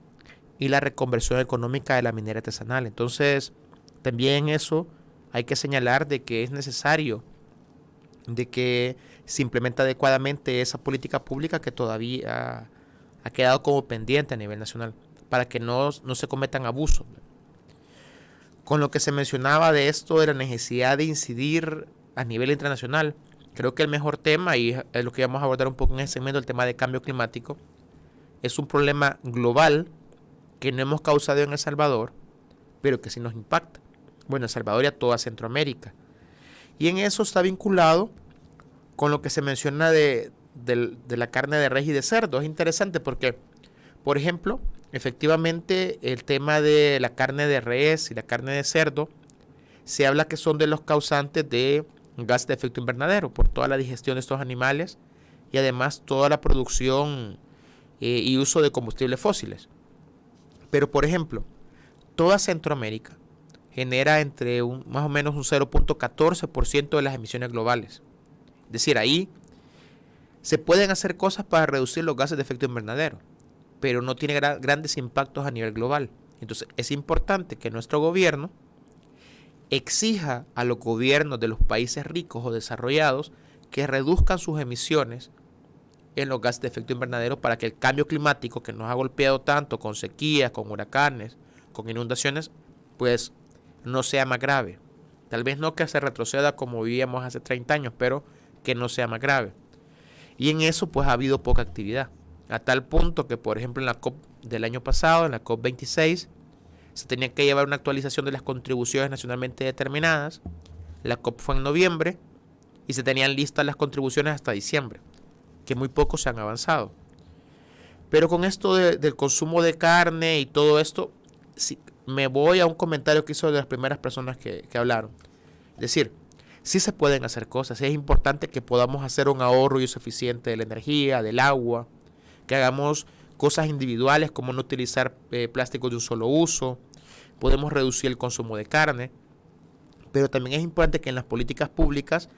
y la reconversión económica de la minera artesanal. Entonces, también eso hay que señalar de que es necesario de que se implemente adecuadamente esa política pública que todavía ha quedado como pendiente a nivel nacional, para que no se cometan abusos. Con lo que se mencionaba de esto, de la necesidad de incidir a nivel internacional, creo que el mejor tema, y es lo que vamos a abordar un poco en este segmento, el tema de cambio climático, es un problema global que no hemos causado en El Salvador, pero que sí nos impacta. Bueno, El Salvador y a toda Centroamérica. Y en eso está vinculado con lo que se menciona de la carne de res y de cerdo. Es interesante porque, por ejemplo, efectivamente el tema de la carne de res y la carne de cerdo, se habla que son de los causantes de gas de efecto invernadero por toda la digestión de estos animales y además toda la producción y uso de combustibles fósiles. Pero, por ejemplo, toda Centroamérica genera entre más o menos un 0.14% de las emisiones globales. Es decir, ahí se pueden hacer cosas para reducir los gases de efecto invernadero, pero no tiene grandes impactos a nivel global. Entonces, es importante que nuestro gobierno exija a los gobiernos de los países ricos o desarrollados que reduzcan sus emisiones en los gases de efecto invernadero para que el cambio climático que nos ha golpeado tanto con sequías, con huracanes, con inundaciones, pues no sea más grave. Tal vez no que se retroceda como vivíamos hace 30 años, pero que no sea más grave. Y en eso pues ha habido poca actividad. A tal punto que, por ejemplo, en la COP del año pasado, en la COP 26, se tenía que llevar una actualización de las contribuciones nacionalmente determinadas. La COP fue en noviembre y se tenían listas las contribuciones hasta diciembre, que muy poco se han avanzado. Pero con esto del consumo de carne y todo esto, sí, me voy a un comentario que hizo de las primeras personas que hablaron. Es decir, sí se pueden hacer cosas. Es importante que podamos hacer un ahorro y uso eficiente de la energía, del agua, que hagamos cosas individuales como no utilizar plásticos de un solo uso. Podemos reducir el consumo de carne. Pero también es importante que en las políticas públicas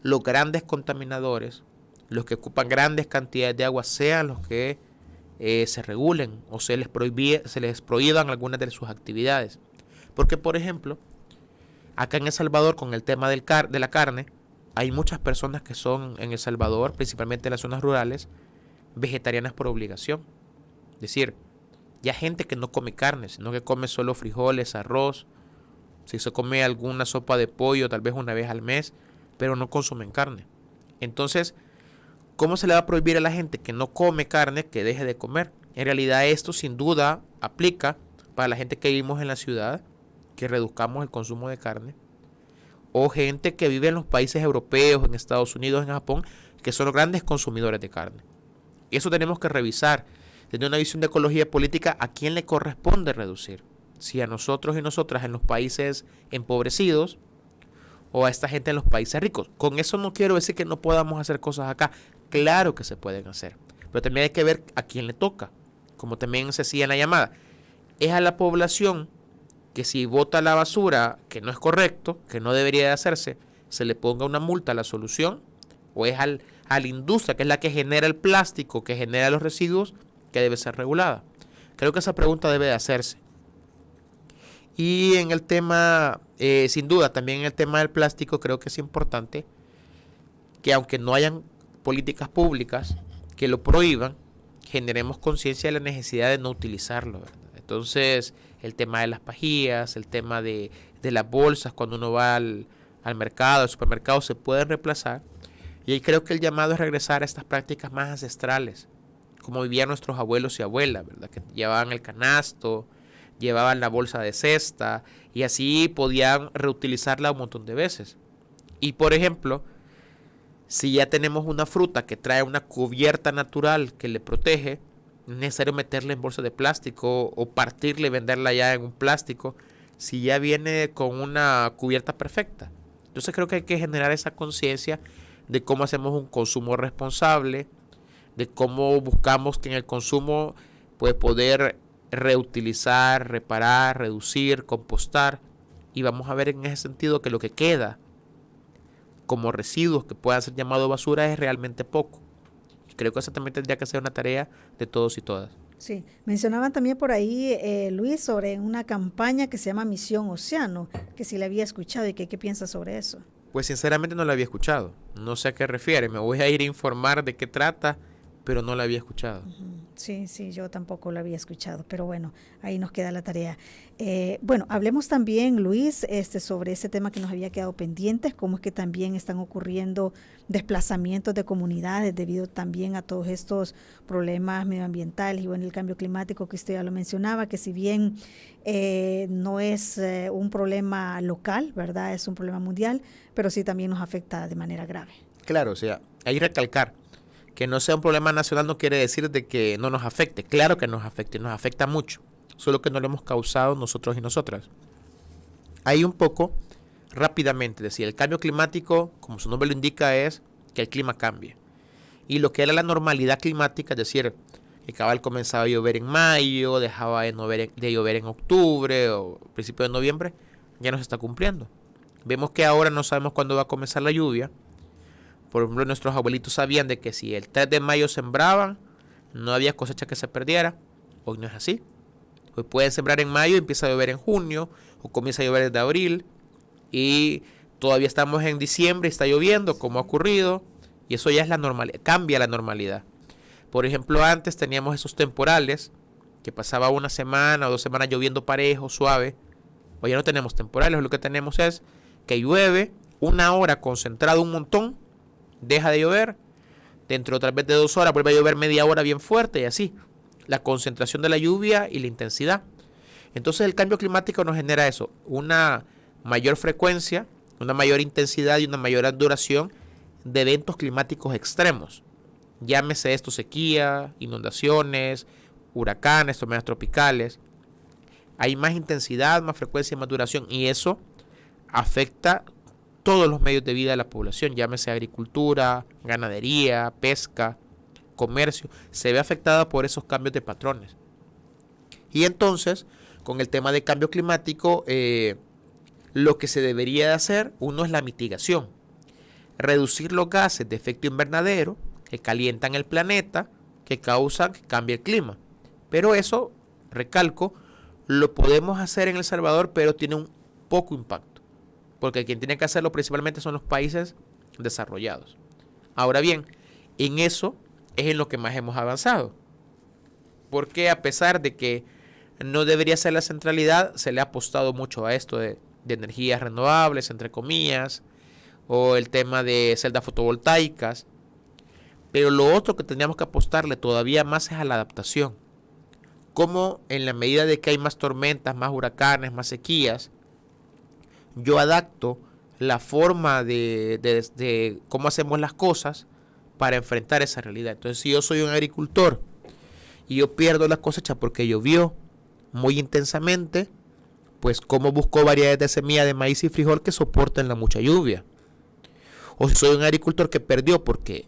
los grandes contaminadores, los que ocupan grandes cantidades de agua, sean los que se regulen o se les prohíban algunas de sus actividades. Porque, por ejemplo, acá en El Salvador, con el tema de la carne, hay muchas personas que son en El Salvador, principalmente en las zonas rurales, vegetarianas por obligación. Es decir, ya gente que no come carne, sino que come solo frijoles, arroz, si se come alguna sopa de pollo tal vez una vez al mes, pero no consumen carne. Entonces, ¿cómo se le va a prohibir a la gente que no come carne que deje de comer? En realidad esto sin duda aplica para la gente que vivimos en la ciudad, que reduzcamos el consumo de carne, o gente que vive en los países europeos, en Estados Unidos, en Japón, que son los grandes consumidores de carne. Y eso tenemos que revisar desde una visión de ecología política a quién le corresponde reducir. Si a nosotros y nosotras en los países empobrecidos o a esta gente en los países ricos. Con eso no quiero decir que no podamos hacer cosas acá. Claro que se pueden hacer, pero también hay que ver a quién le toca. Como también se decía en la llamada, es a la población que si bota la basura que no es correcto, que no debería de hacerse, se le ponga una multa a la solución, o es a la industria, que es la que genera el plástico, que genera los residuos, que debe ser regulada. Creo que esa pregunta debe de hacerse. Y en el tema, sin duda, también en el tema del plástico, creo que es importante que aunque no hayan políticas públicas que lo prohíban, generemos conciencia de la necesidad de no utilizarlo, ¿verdad? Entonces, el tema de las pajillas, el tema de las bolsas, cuando uno va al mercado, al supermercado, se pueden reemplazar. Y ahí creo que el llamado es regresar a estas prácticas más ancestrales, como vivían nuestros abuelos y abuelas, ¿verdad? Que llevaban el canasto, llevaban la bolsa de cesta y así podían reutilizarla un montón de veces. Y por ejemplo, si ya tenemos una fruta que trae una cubierta natural que le protege, no es necesario meterla en bolsa de plástico o partirla y venderla ya en un plástico, si ya viene con una cubierta perfecta. Entonces creo que hay que generar esa conciencia de cómo hacemos un consumo responsable, de cómo buscamos que en el consumo pues poder reutilizar, reparar, reducir, compostar, y vamos a ver en ese sentido que lo que queda como residuos que puedan ser llamados basura es realmente poco. Creo que eso también tendría que ser una tarea de todos y todas. Sí, mencionaban también por ahí, Luis, sobre una campaña que se llama Misión Océano, que si la había escuchado y que qué piensas sobre eso. Pues sinceramente no la había escuchado. No sé a qué refiere. Me voy a ir a informar de qué trata, pero no la había escuchado. Sí, yo tampoco lo había escuchado, pero bueno, ahí nos queda la tarea. Bueno, hablemos también, Luis, sobre ese tema que nos había quedado pendientes, cómo es que también están ocurriendo desplazamientos de comunidades debido también a todos estos problemas medioambientales y bueno, el cambio climático que usted ya lo mencionaba, que si bien no es un problema local, ¿verdad? Es un problema mundial, pero sí también nos afecta de manera grave. Claro, o sea, hay que recalcar que no sea un problema nacional no quiere decir de que no nos afecte. Claro que nos afecta mucho, solo que no lo hemos causado nosotros y nosotras. Hay un poco, rápidamente, decir, el cambio climático, como su nombre lo indica, es que el clima cambie. Y lo que era la normalidad climática, es decir, que cabal comenzaba a llover en mayo, dejaba de llover en octubre o principio de noviembre, ya no se está cumpliendo. Vemos que ahora no sabemos cuándo va a comenzar la lluvia. Por ejemplo, nuestros abuelitos sabían de que si el 3 de mayo sembraban, no había cosecha que se perdiera. Hoy no es así. Hoy pueden sembrar en mayo y empieza a llover en junio, o comienza a llover desde abril, y todavía estamos en diciembre y está lloviendo, como ha ocurrido, y eso ya es la normalidad, cambia la normalidad. Por ejemplo, antes teníamos esos temporales, que pasaba una semana o 2 semanas lloviendo parejo, suave. Hoy ya no tenemos temporales, lo que tenemos es que llueve una hora concentrado un montón, deja de llover, dentro otra vez de 2 horas vuelve a llover media hora bien fuerte y así, la concentración de la lluvia y la intensidad. Entonces el cambio climático nos genera eso, una mayor frecuencia, una mayor intensidad y una mayor duración de eventos climáticos extremos. Llámese esto sequía, inundaciones, huracanes, tormentas tropicales. Hay más intensidad, más frecuencia y más duración y eso afecta todos los medios de vida de la población, llámese agricultura, ganadería, pesca, comercio, se ve afectada por esos cambios de patrones. Y entonces, con el tema de cambio climático, lo que se debería de hacer, uno es la mitigación, reducir los gases de efecto invernadero que calientan el planeta, que causan que cambie el clima. Pero eso, recalco, lo podemos hacer en El Salvador, pero tiene un poco impacto. Porque quien tiene que hacerlo principalmente son los países desarrollados. Ahora bien, en eso es en lo que más hemos avanzado. Porque a pesar de que no debería ser la centralidad, se le ha apostado mucho a esto de energías renovables, entre comillas, o el tema de celdas fotovoltaicas. Pero lo otro que tendríamos que apostarle todavía más es a la adaptación. Como en la medida de que hay más tormentas, más huracanes, más sequías, yo adapto la forma de cómo hacemos las cosas para enfrentar esa realidad. Entonces, si yo soy un agricultor y yo pierdo la cosecha porque llovió muy intensamente, pues cómo busco variedades de semilla de maíz y frijol que soporten la mucha lluvia. O si soy un agricultor que perdió porque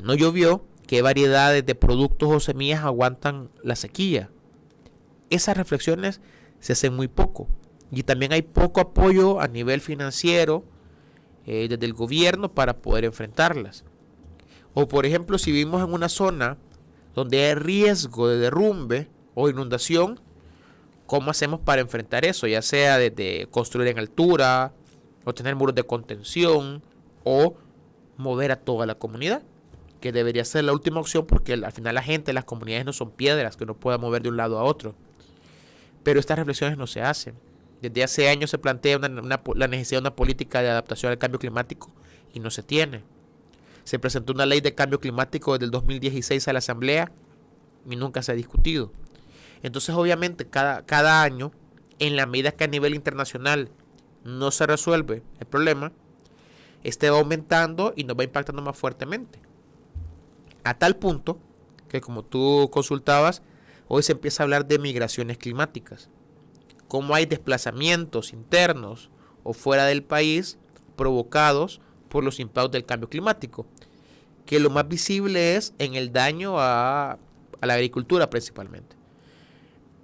no llovió, qué variedades de productos o semillas aguantan la sequía. Esas reflexiones se hacen muy poco. Y también hay poco apoyo a nivel financiero desde el gobierno para poder enfrentarlas. O por ejemplo, si vivimos en una zona donde hay riesgo de derrumbe o inundación, ¿cómo hacemos para enfrentar eso? Ya sea desde construir en altura, o tener muros de contención, o mover a toda la comunidad, que debería ser la última opción porque al final la gente, las comunidades no son piedras que uno pueda mover de un lado a otro. Pero estas reflexiones no se hacen. Desde hace años se plantea la necesidad de una política de adaptación al cambio climático y no se tiene. Se presentó una ley de cambio climático desde el 2016 a la Asamblea y nunca se ha discutido. Entonces, obviamente, cada año, en la medida que a nivel internacional no se resuelve el problema, este va aumentando y nos va impactando más fuertemente. A tal punto que, como tú consultabas, hoy se empieza a hablar de migraciones climáticas. Cómo hay desplazamientos internos o fuera del país provocados por los impactos del cambio climático, que lo más visible es en el daño a la agricultura principalmente.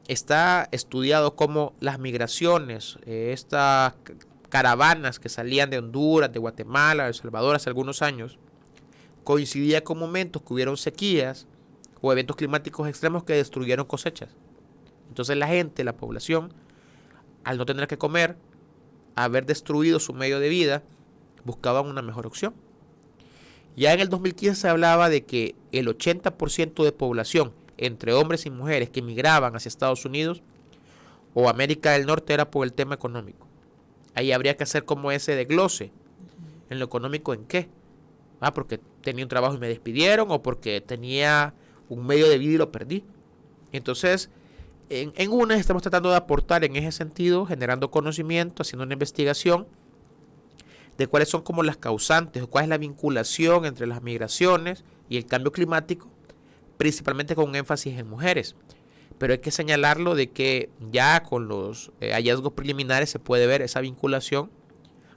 Está estudiado cómo las migraciones, estas caravanas que salían de Honduras, de Guatemala, de El Salvador hace algunos años, coincidía con momentos que hubieron sequías o eventos climáticos extremos que destruyeron cosechas. Entonces la gente, la población, al no tener que comer, haber destruido su medio de vida, buscaban una mejor opción. Ya en el 2015 se hablaba de que el 80% de población, entre hombres y mujeres, que migraban hacia Estados Unidos o América del Norte era por el tema económico. Ahí habría que hacer como ese desglose. ¿En lo económico en qué? Porque tenía un trabajo y me despidieron, o porque tenía un medio de vida y lo perdí. Entonces, en UNES estamos tratando de aportar en ese sentido, generando conocimiento, haciendo una investigación de cuáles son como las causantes, o cuál es la vinculación entre las migraciones y el cambio climático, principalmente con énfasis en mujeres. Pero hay que señalarlo de que ya con los hallazgos preliminares se puede ver esa vinculación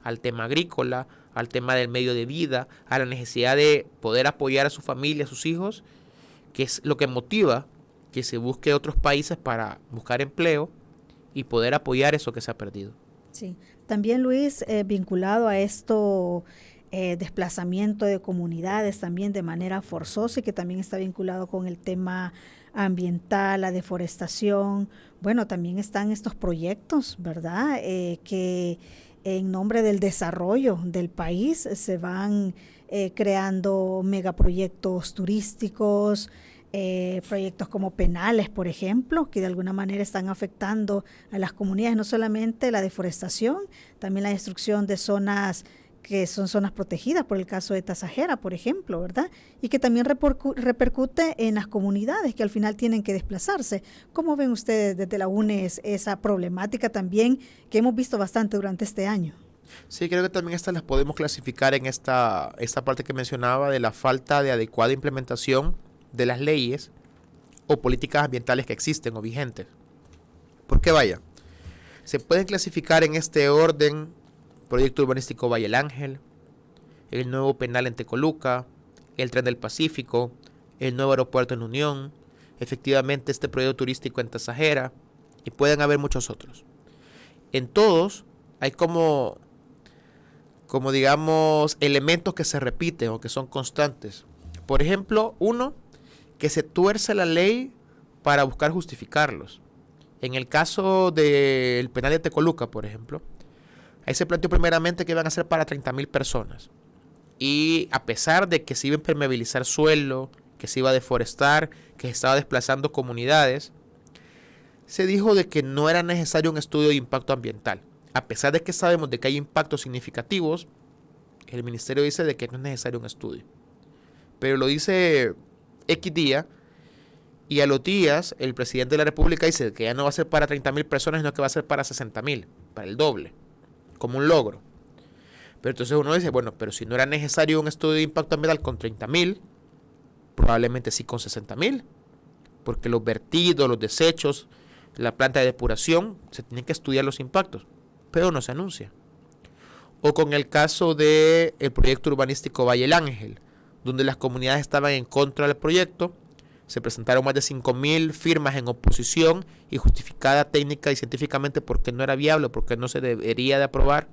al tema agrícola, al tema del medio de vida, a la necesidad de poder apoyar a su familia, a sus hijos, que es lo que motiva que se busque otros países para buscar empleo y poder apoyar eso que se ha perdido. Sí, también Luis, vinculado a esto, desplazamiento de comunidades también de manera forzosa, y que también está vinculado con el tema ambiental, la deforestación. Bueno, también están estos proyectos, ¿verdad? Que en nombre del desarrollo del país se van creando megaproyectos turísticos, proyectos como penales, por ejemplo, que de alguna manera están afectando a las comunidades, no solamente la deforestación, también la destrucción de zonas que son zonas protegidas, por el caso de Tasajera, por ejemplo, ¿verdad? Y que también repercute en las comunidades que al final tienen que desplazarse. ¿Cómo ven ustedes desde la UNES esa problemática también que hemos visto bastante durante este año? Sí, creo que también estas las podemos clasificar en esta parte que mencionaba de la falta de adecuada implementación de las leyes o políticas ambientales que existen o vigentes. Porque vaya, se pueden clasificar en este orden: proyecto urbanístico Valle del Ángel, el nuevo penal en Tecoluca, el tren del Pacífico, el nuevo aeropuerto en Unión, efectivamente este proyecto turístico en Tasajera, y pueden haber muchos otros. En todos hay como digamos elementos que se repiten o que son constantes. Por ejemplo, uno, que se tuerce la ley para buscar justificarlos. En el caso del penal de Tecoluca, por ejemplo, ahí se planteó primeramente que iban a ser para 30,000 personas. Y a pesar de que se iba a impermeabilizar suelo, que se iba a deforestar, que se estaba desplazando comunidades, se dijo de que no era necesario un estudio de impacto ambiental. A pesar de que sabemos de que hay impactos significativos, el ministerio dice de que no es necesario un estudio. Pero lo dice X día, y a los días el presidente de la República dice que ya no va a ser para 30,000 personas, sino que va a ser para 60,000, para el doble, como un logro. Pero entonces uno dice, bueno, pero si no era necesario un estudio de impacto ambiental con 30,000, probablemente sí con 60,000, porque los vertidos, los desechos, la planta de depuración, se tienen que estudiar los impactos, pero no se anuncia. O con el caso del proyecto urbanístico Valle del Ángel, donde las comunidades estaban en contra del proyecto, se presentaron más de 5,000 firmas en oposición y justificada técnica y científicamente porque no era viable, porque no se debería de aprobar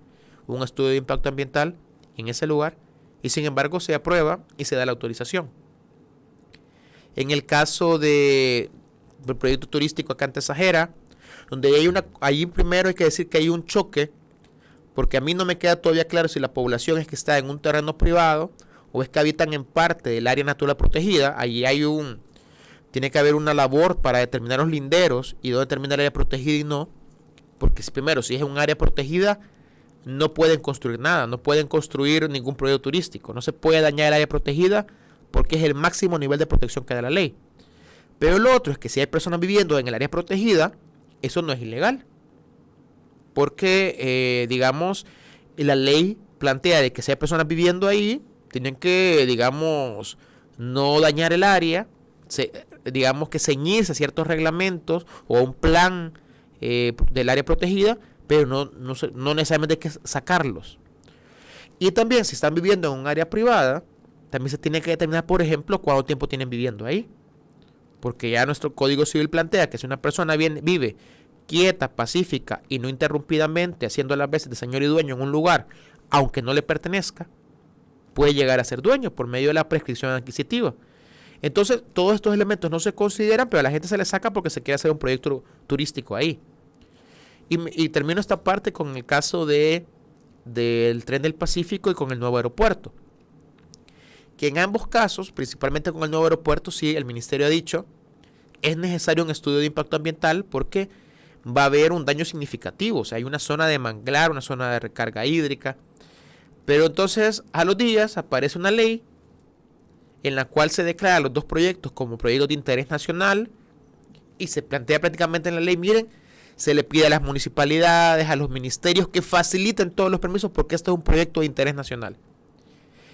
un estudio de impacto ambiental en ese lugar, y sin embargo se aprueba y se da la autorización. En el caso del proyecto turístico acá en Tasajera, donde ahí primero hay que decir que hay un choque, porque a mí no me queda todavía claro si la población es que está en un terreno privado o es que habitan en parte del área natural protegida. Allí tiene que haber una labor para determinar los linderos y dónde termina el área protegida y no, porque primero, si es un área protegida, no pueden construir nada, no pueden construir ningún proyecto turístico, no se puede dañar el área protegida porque es el máximo nivel de protección que da la ley. Pero lo otro es que si hay personas viviendo en el área protegida, eso no es ilegal, porque digamos, la ley plantea de que si hay personas viviendo ahí, tienen que, digamos, no dañar el área, digamos que ceñirse a ciertos reglamentos o a un plan del área protegida, pero no necesariamente hay que sacarlos. Y también si están viviendo en un área privada, también se tiene que determinar, por ejemplo, cuánto tiempo tienen viviendo ahí. Porque ya nuestro Código Civil plantea que si una persona vive quieta, pacífica y no interrumpidamente, haciendo las veces de señor y dueño en un lugar, aunque no le pertenezca, puede llegar a ser dueño por medio de la prescripción adquisitiva. Entonces, todos estos elementos no se consideran, pero a la gente se le saca porque se quiere hacer un proyecto turístico ahí. Y termino esta parte con el caso del Tren del Pacífico y con el nuevo aeropuerto. Que en ambos casos, principalmente con el nuevo aeropuerto, sí, el ministerio ha dicho, es necesario un estudio de impacto ambiental porque va a haber un daño significativo. O sea, hay una zona de manglar, una zona de recarga hídrica. Pero entonces, a los días, aparece una ley en la cual se declara los dos proyectos como proyectos de interés nacional y se plantea prácticamente en la ley, miren, se le pide a las municipalidades, a los ministerios que faciliten todos los permisos porque este es un proyecto de interés nacional.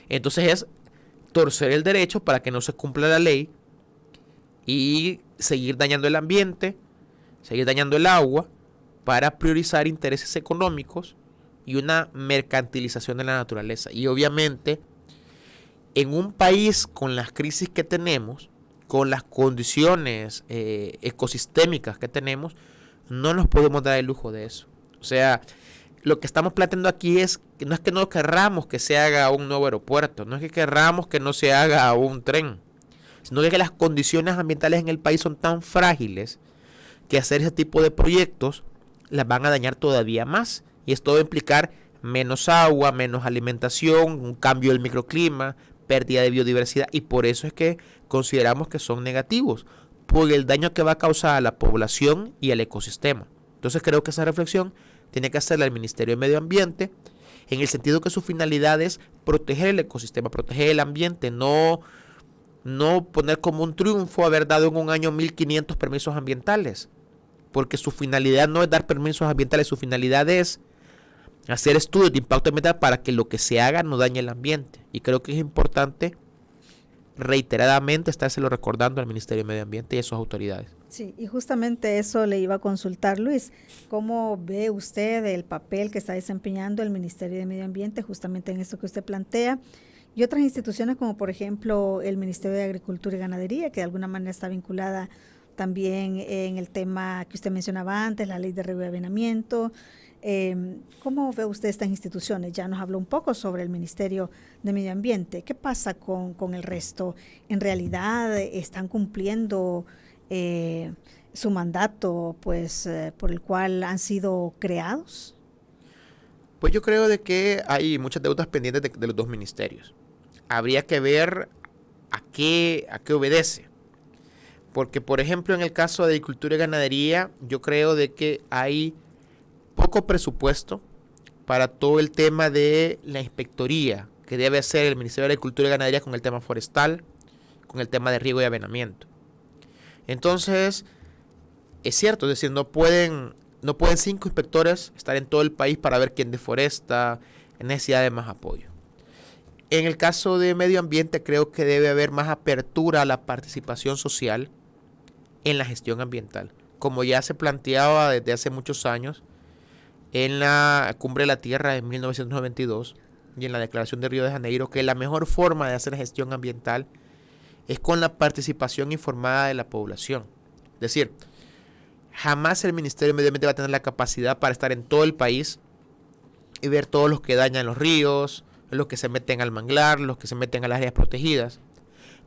Entonces es torcer el derecho para que no se cumpla la ley y seguir dañando el ambiente, seguir dañando el agua para priorizar intereses económicos y una mercantilización de la naturaleza. Y obviamente, en un país con las crisis que tenemos, con las condiciones ecosistémicas que tenemos, no nos podemos dar el lujo de eso. O sea, lo que estamos planteando aquí es que no querramos que se haga un nuevo aeropuerto, no es que querramos que no se haga un tren, sino que las condiciones ambientales en el país son tan frágiles que hacer ese tipo de proyectos las van a dañar todavía más. Y esto va a implicar menos agua, menos alimentación, un cambio del microclima, pérdida de biodiversidad. Y por eso es que consideramos que son negativos, por el daño que va a causar a la población y al ecosistema. Entonces creo que esa reflexión tiene que hacerla el Ministerio de Medio Ambiente, en el sentido que su finalidad es proteger el ecosistema, proteger el ambiente, no poner como un triunfo haber dado en un año 1.500 permisos ambientales, porque su finalidad no es dar permisos ambientales, su finalidad es hacer estudios de impacto ambiental para que lo que se haga no dañe el ambiente. Y creo que es importante reiteradamente estárselo recordando al Ministerio de Medio Ambiente y a sus autoridades. Sí, y justamente eso le iba a consultar, Luis. ¿Cómo ve usted el papel que está desempeñando el Ministerio de Medio Ambiente justamente en esto que usted plantea? Y otras instituciones como por ejemplo el Ministerio de Agricultura y Ganadería, que de alguna manera está vinculada también en el tema que usted mencionaba antes, la ley de reavenamiento. ¿Cómo ve usted estas instituciones? Ya nos habló un poco sobre el Ministerio de Medio Ambiente. ¿Qué pasa con el resto? ¿En realidad están cumpliendo su mandato pues por el cual han sido creados? Pues yo creo de que hay muchas deudas pendientes de los dos ministerios. Habría que ver a qué obedece. Porque, por ejemplo, en el caso de Agricultura y Ganadería, yo creo de que hay poco presupuesto para todo el tema de la inspectoría que debe hacer el Ministerio de Agricultura y Ganadería con el tema forestal, con el tema de riego y avenamiento. Entonces, es cierto, es decir, no pueden 5 inspectores estar en todo el país para ver quién deforesta, en necesidad de más apoyo. En el caso de medio ambiente, creo que debe haber más apertura a la participación social en la gestión ambiental, como ya se planteaba desde hace muchos años en la Cumbre de la Tierra de 1992 y en la Declaración de Río de Janeiro, que la mejor forma de hacer gestión ambiental es con la participación informada de la población. Es decir, jamás el Ministerio de Medio Ambiente va a tener la capacidad para estar en todo el país y ver todos los que dañan los ríos, los que se meten al manglar, los que se meten a las áreas protegidas,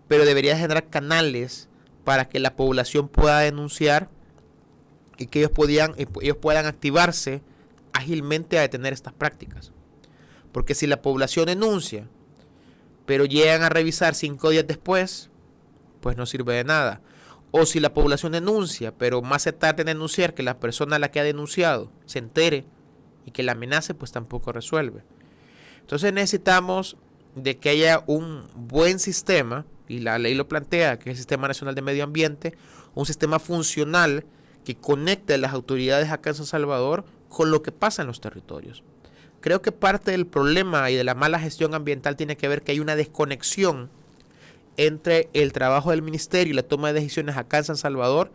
pero debería generar canales para que la población pueda denunciar y que ellos puedan activarse ágilmente a detener estas prácticas. Porque si la población denuncia, pero llegan a revisar 5 días después, pues no sirve de nada. O si la población denuncia, pero más se tarda en denunciar, que la persona a la que ha denunciado se entere y que la amenace, pues tampoco resuelve. Entonces necesitamos de que haya un buen sistema, y la ley lo plantea, que es el Sistema Nacional de Medio Ambiente, un sistema funcional que conecte a las autoridades acá en San Salvador con lo que pasa en los territorios. Creo que parte del problema y de la mala gestión ambiental tiene que ver que hay una desconexión entre el trabajo del ministerio y la toma de decisiones acá en San Salvador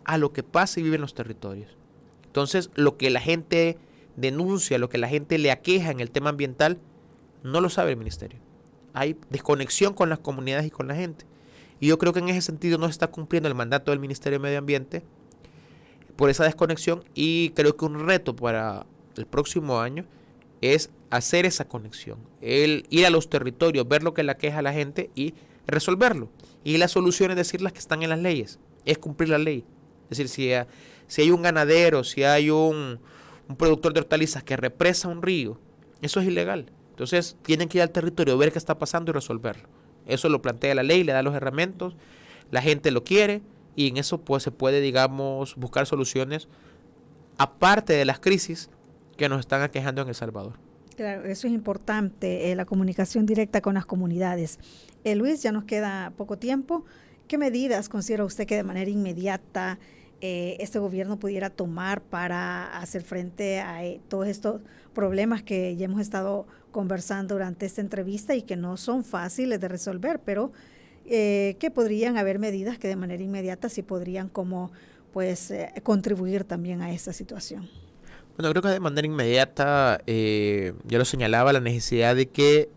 a lo que pasa y vive en los territorios. Entonces, lo que la gente denuncia, lo que la gente le aqueja en el tema ambiental, no lo sabe el ministerio. Hay desconexión con las comunidades y con la gente. Y yo creo que en ese sentido no se está cumpliendo el mandato del Ministerio de Medio Ambiente por esa desconexión, y creo que un reto para el próximo año es hacer esa conexión, el ir a los territorios, ver lo que le aqueja a la gente y resolverlo. Y la solución es decir las que están en las leyes, es cumplir la ley. Es decir, si hay un ganadero, si hay un productor de hortalizas que represa un río, eso es ilegal. Entonces tienen que ir al territorio, ver qué está pasando y resolverlo. Eso lo plantea la ley, le da los herramientas, la gente lo quiere y en eso pues se puede, digamos, buscar soluciones aparte de las crisis que nos están aquejando en El Salvador. Claro, eso es importante, la comunicación directa con las comunidades. Luis, ya nos queda poco tiempo. ¿Qué medidas considera usted que de manera inmediata este gobierno pudiera tomar para hacer frente a todos estos problemas que ya hemos estado conversando durante esta entrevista y que no son fáciles de resolver, pero que podrían haber medidas que de manera inmediata sí podrían como pues contribuir también a esta situación? Bueno, creo que de manera inmediata, yo lo señalaba, la necesidad de que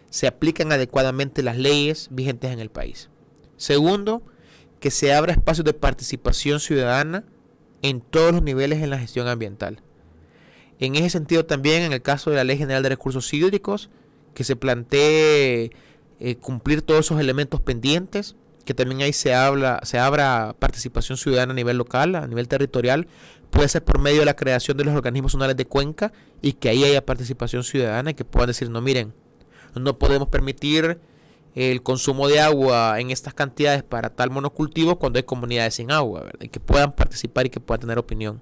se apliquen adecuadamente las leyes vigentes en el país. Segundo, que se abra espacios de participación ciudadana en todos los niveles en la gestión ambiental. En ese sentido también, en el caso de la Ley General de Recursos Hídricos, que se plantee cumplir todos esos elementos pendientes, que también ahí se abra participación ciudadana a nivel local, a nivel territorial, puede ser por medio de la creación de los organismos zonales de cuenca y que ahí haya participación ciudadana y que puedan decir, no, miren, no podemos permitir el consumo de agua en estas cantidades para tal monocultivo cuando hay comunidades sin agua, ¿verdad? Y que puedan participar y que puedan tener opinión.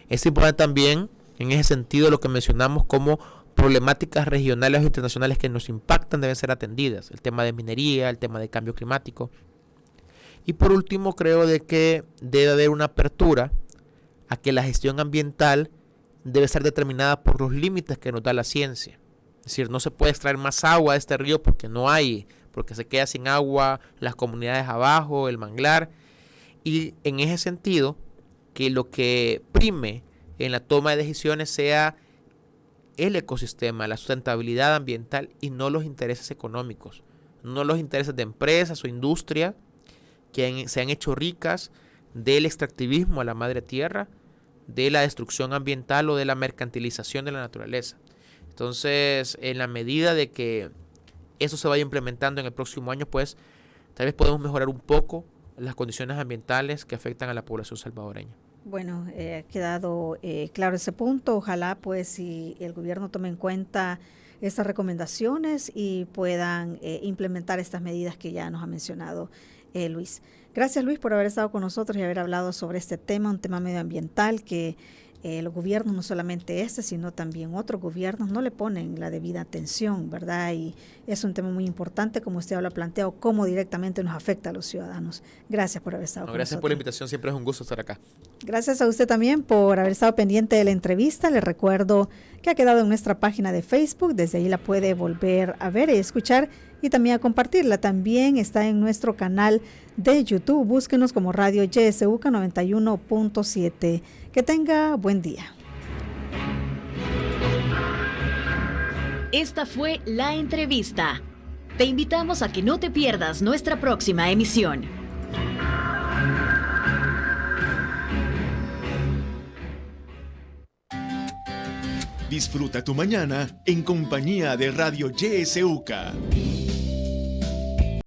Es importante también, en ese sentido, lo que mencionamos como problemáticas regionales o internacionales que nos impactan deben ser atendidas. El tema de minería, el tema de cambio climático. Y por último, creo de que debe haber una apertura a que la gestión ambiental debe ser determinada por los límites que nos da la ciencia. Es decir, no se puede extraer más agua de este río porque no hay, porque se queda sin agua las comunidades abajo, el manglar. Y en ese sentido, que lo que prime en la toma de decisiones sea el ecosistema, la sustentabilidad ambiental y no los intereses económicos, no los intereses de empresas o industria que se han hecho ricas del extractivismo a la madre tierra, de la destrucción ambiental o de la mercantilización de la naturaleza. Entonces, en la medida de que eso se vaya implementando en el próximo año, pues tal vez podemos mejorar un poco las condiciones ambientales que afectan a la población salvadoreña. Bueno, ha quedado claro ese punto. Ojalá pues si el gobierno tome en cuenta estas recomendaciones y puedan implementar estas medidas que ya nos ha mencionado Luis. Gracias, Luis, por haber estado con nosotros y haber hablado sobre este tema, un tema medioambiental que los gobiernos, no solamente este, sino también otros gobiernos, no le ponen la debida atención, ¿verdad? Y es un tema muy importante, como usted lo ha planteado, cómo directamente nos afecta a los ciudadanos. Gracias por haber estado con nosotros. Gracias por la invitación, siempre es un gusto estar acá. Gracias a usted también por haber estado pendiente de la entrevista. Les recuerdo que ha quedado en nuestra página de Facebook, desde ahí la puede volver a ver y escuchar y también a compartirla. También está en nuestro canal de YouTube, búsquenos como Radio YSUCA 91.7. Que tenga buen día. Esta fue la entrevista. Te invitamos a que no te pierdas nuestra próxima emisión. Disfruta tu mañana en compañía de Radio YSUCA.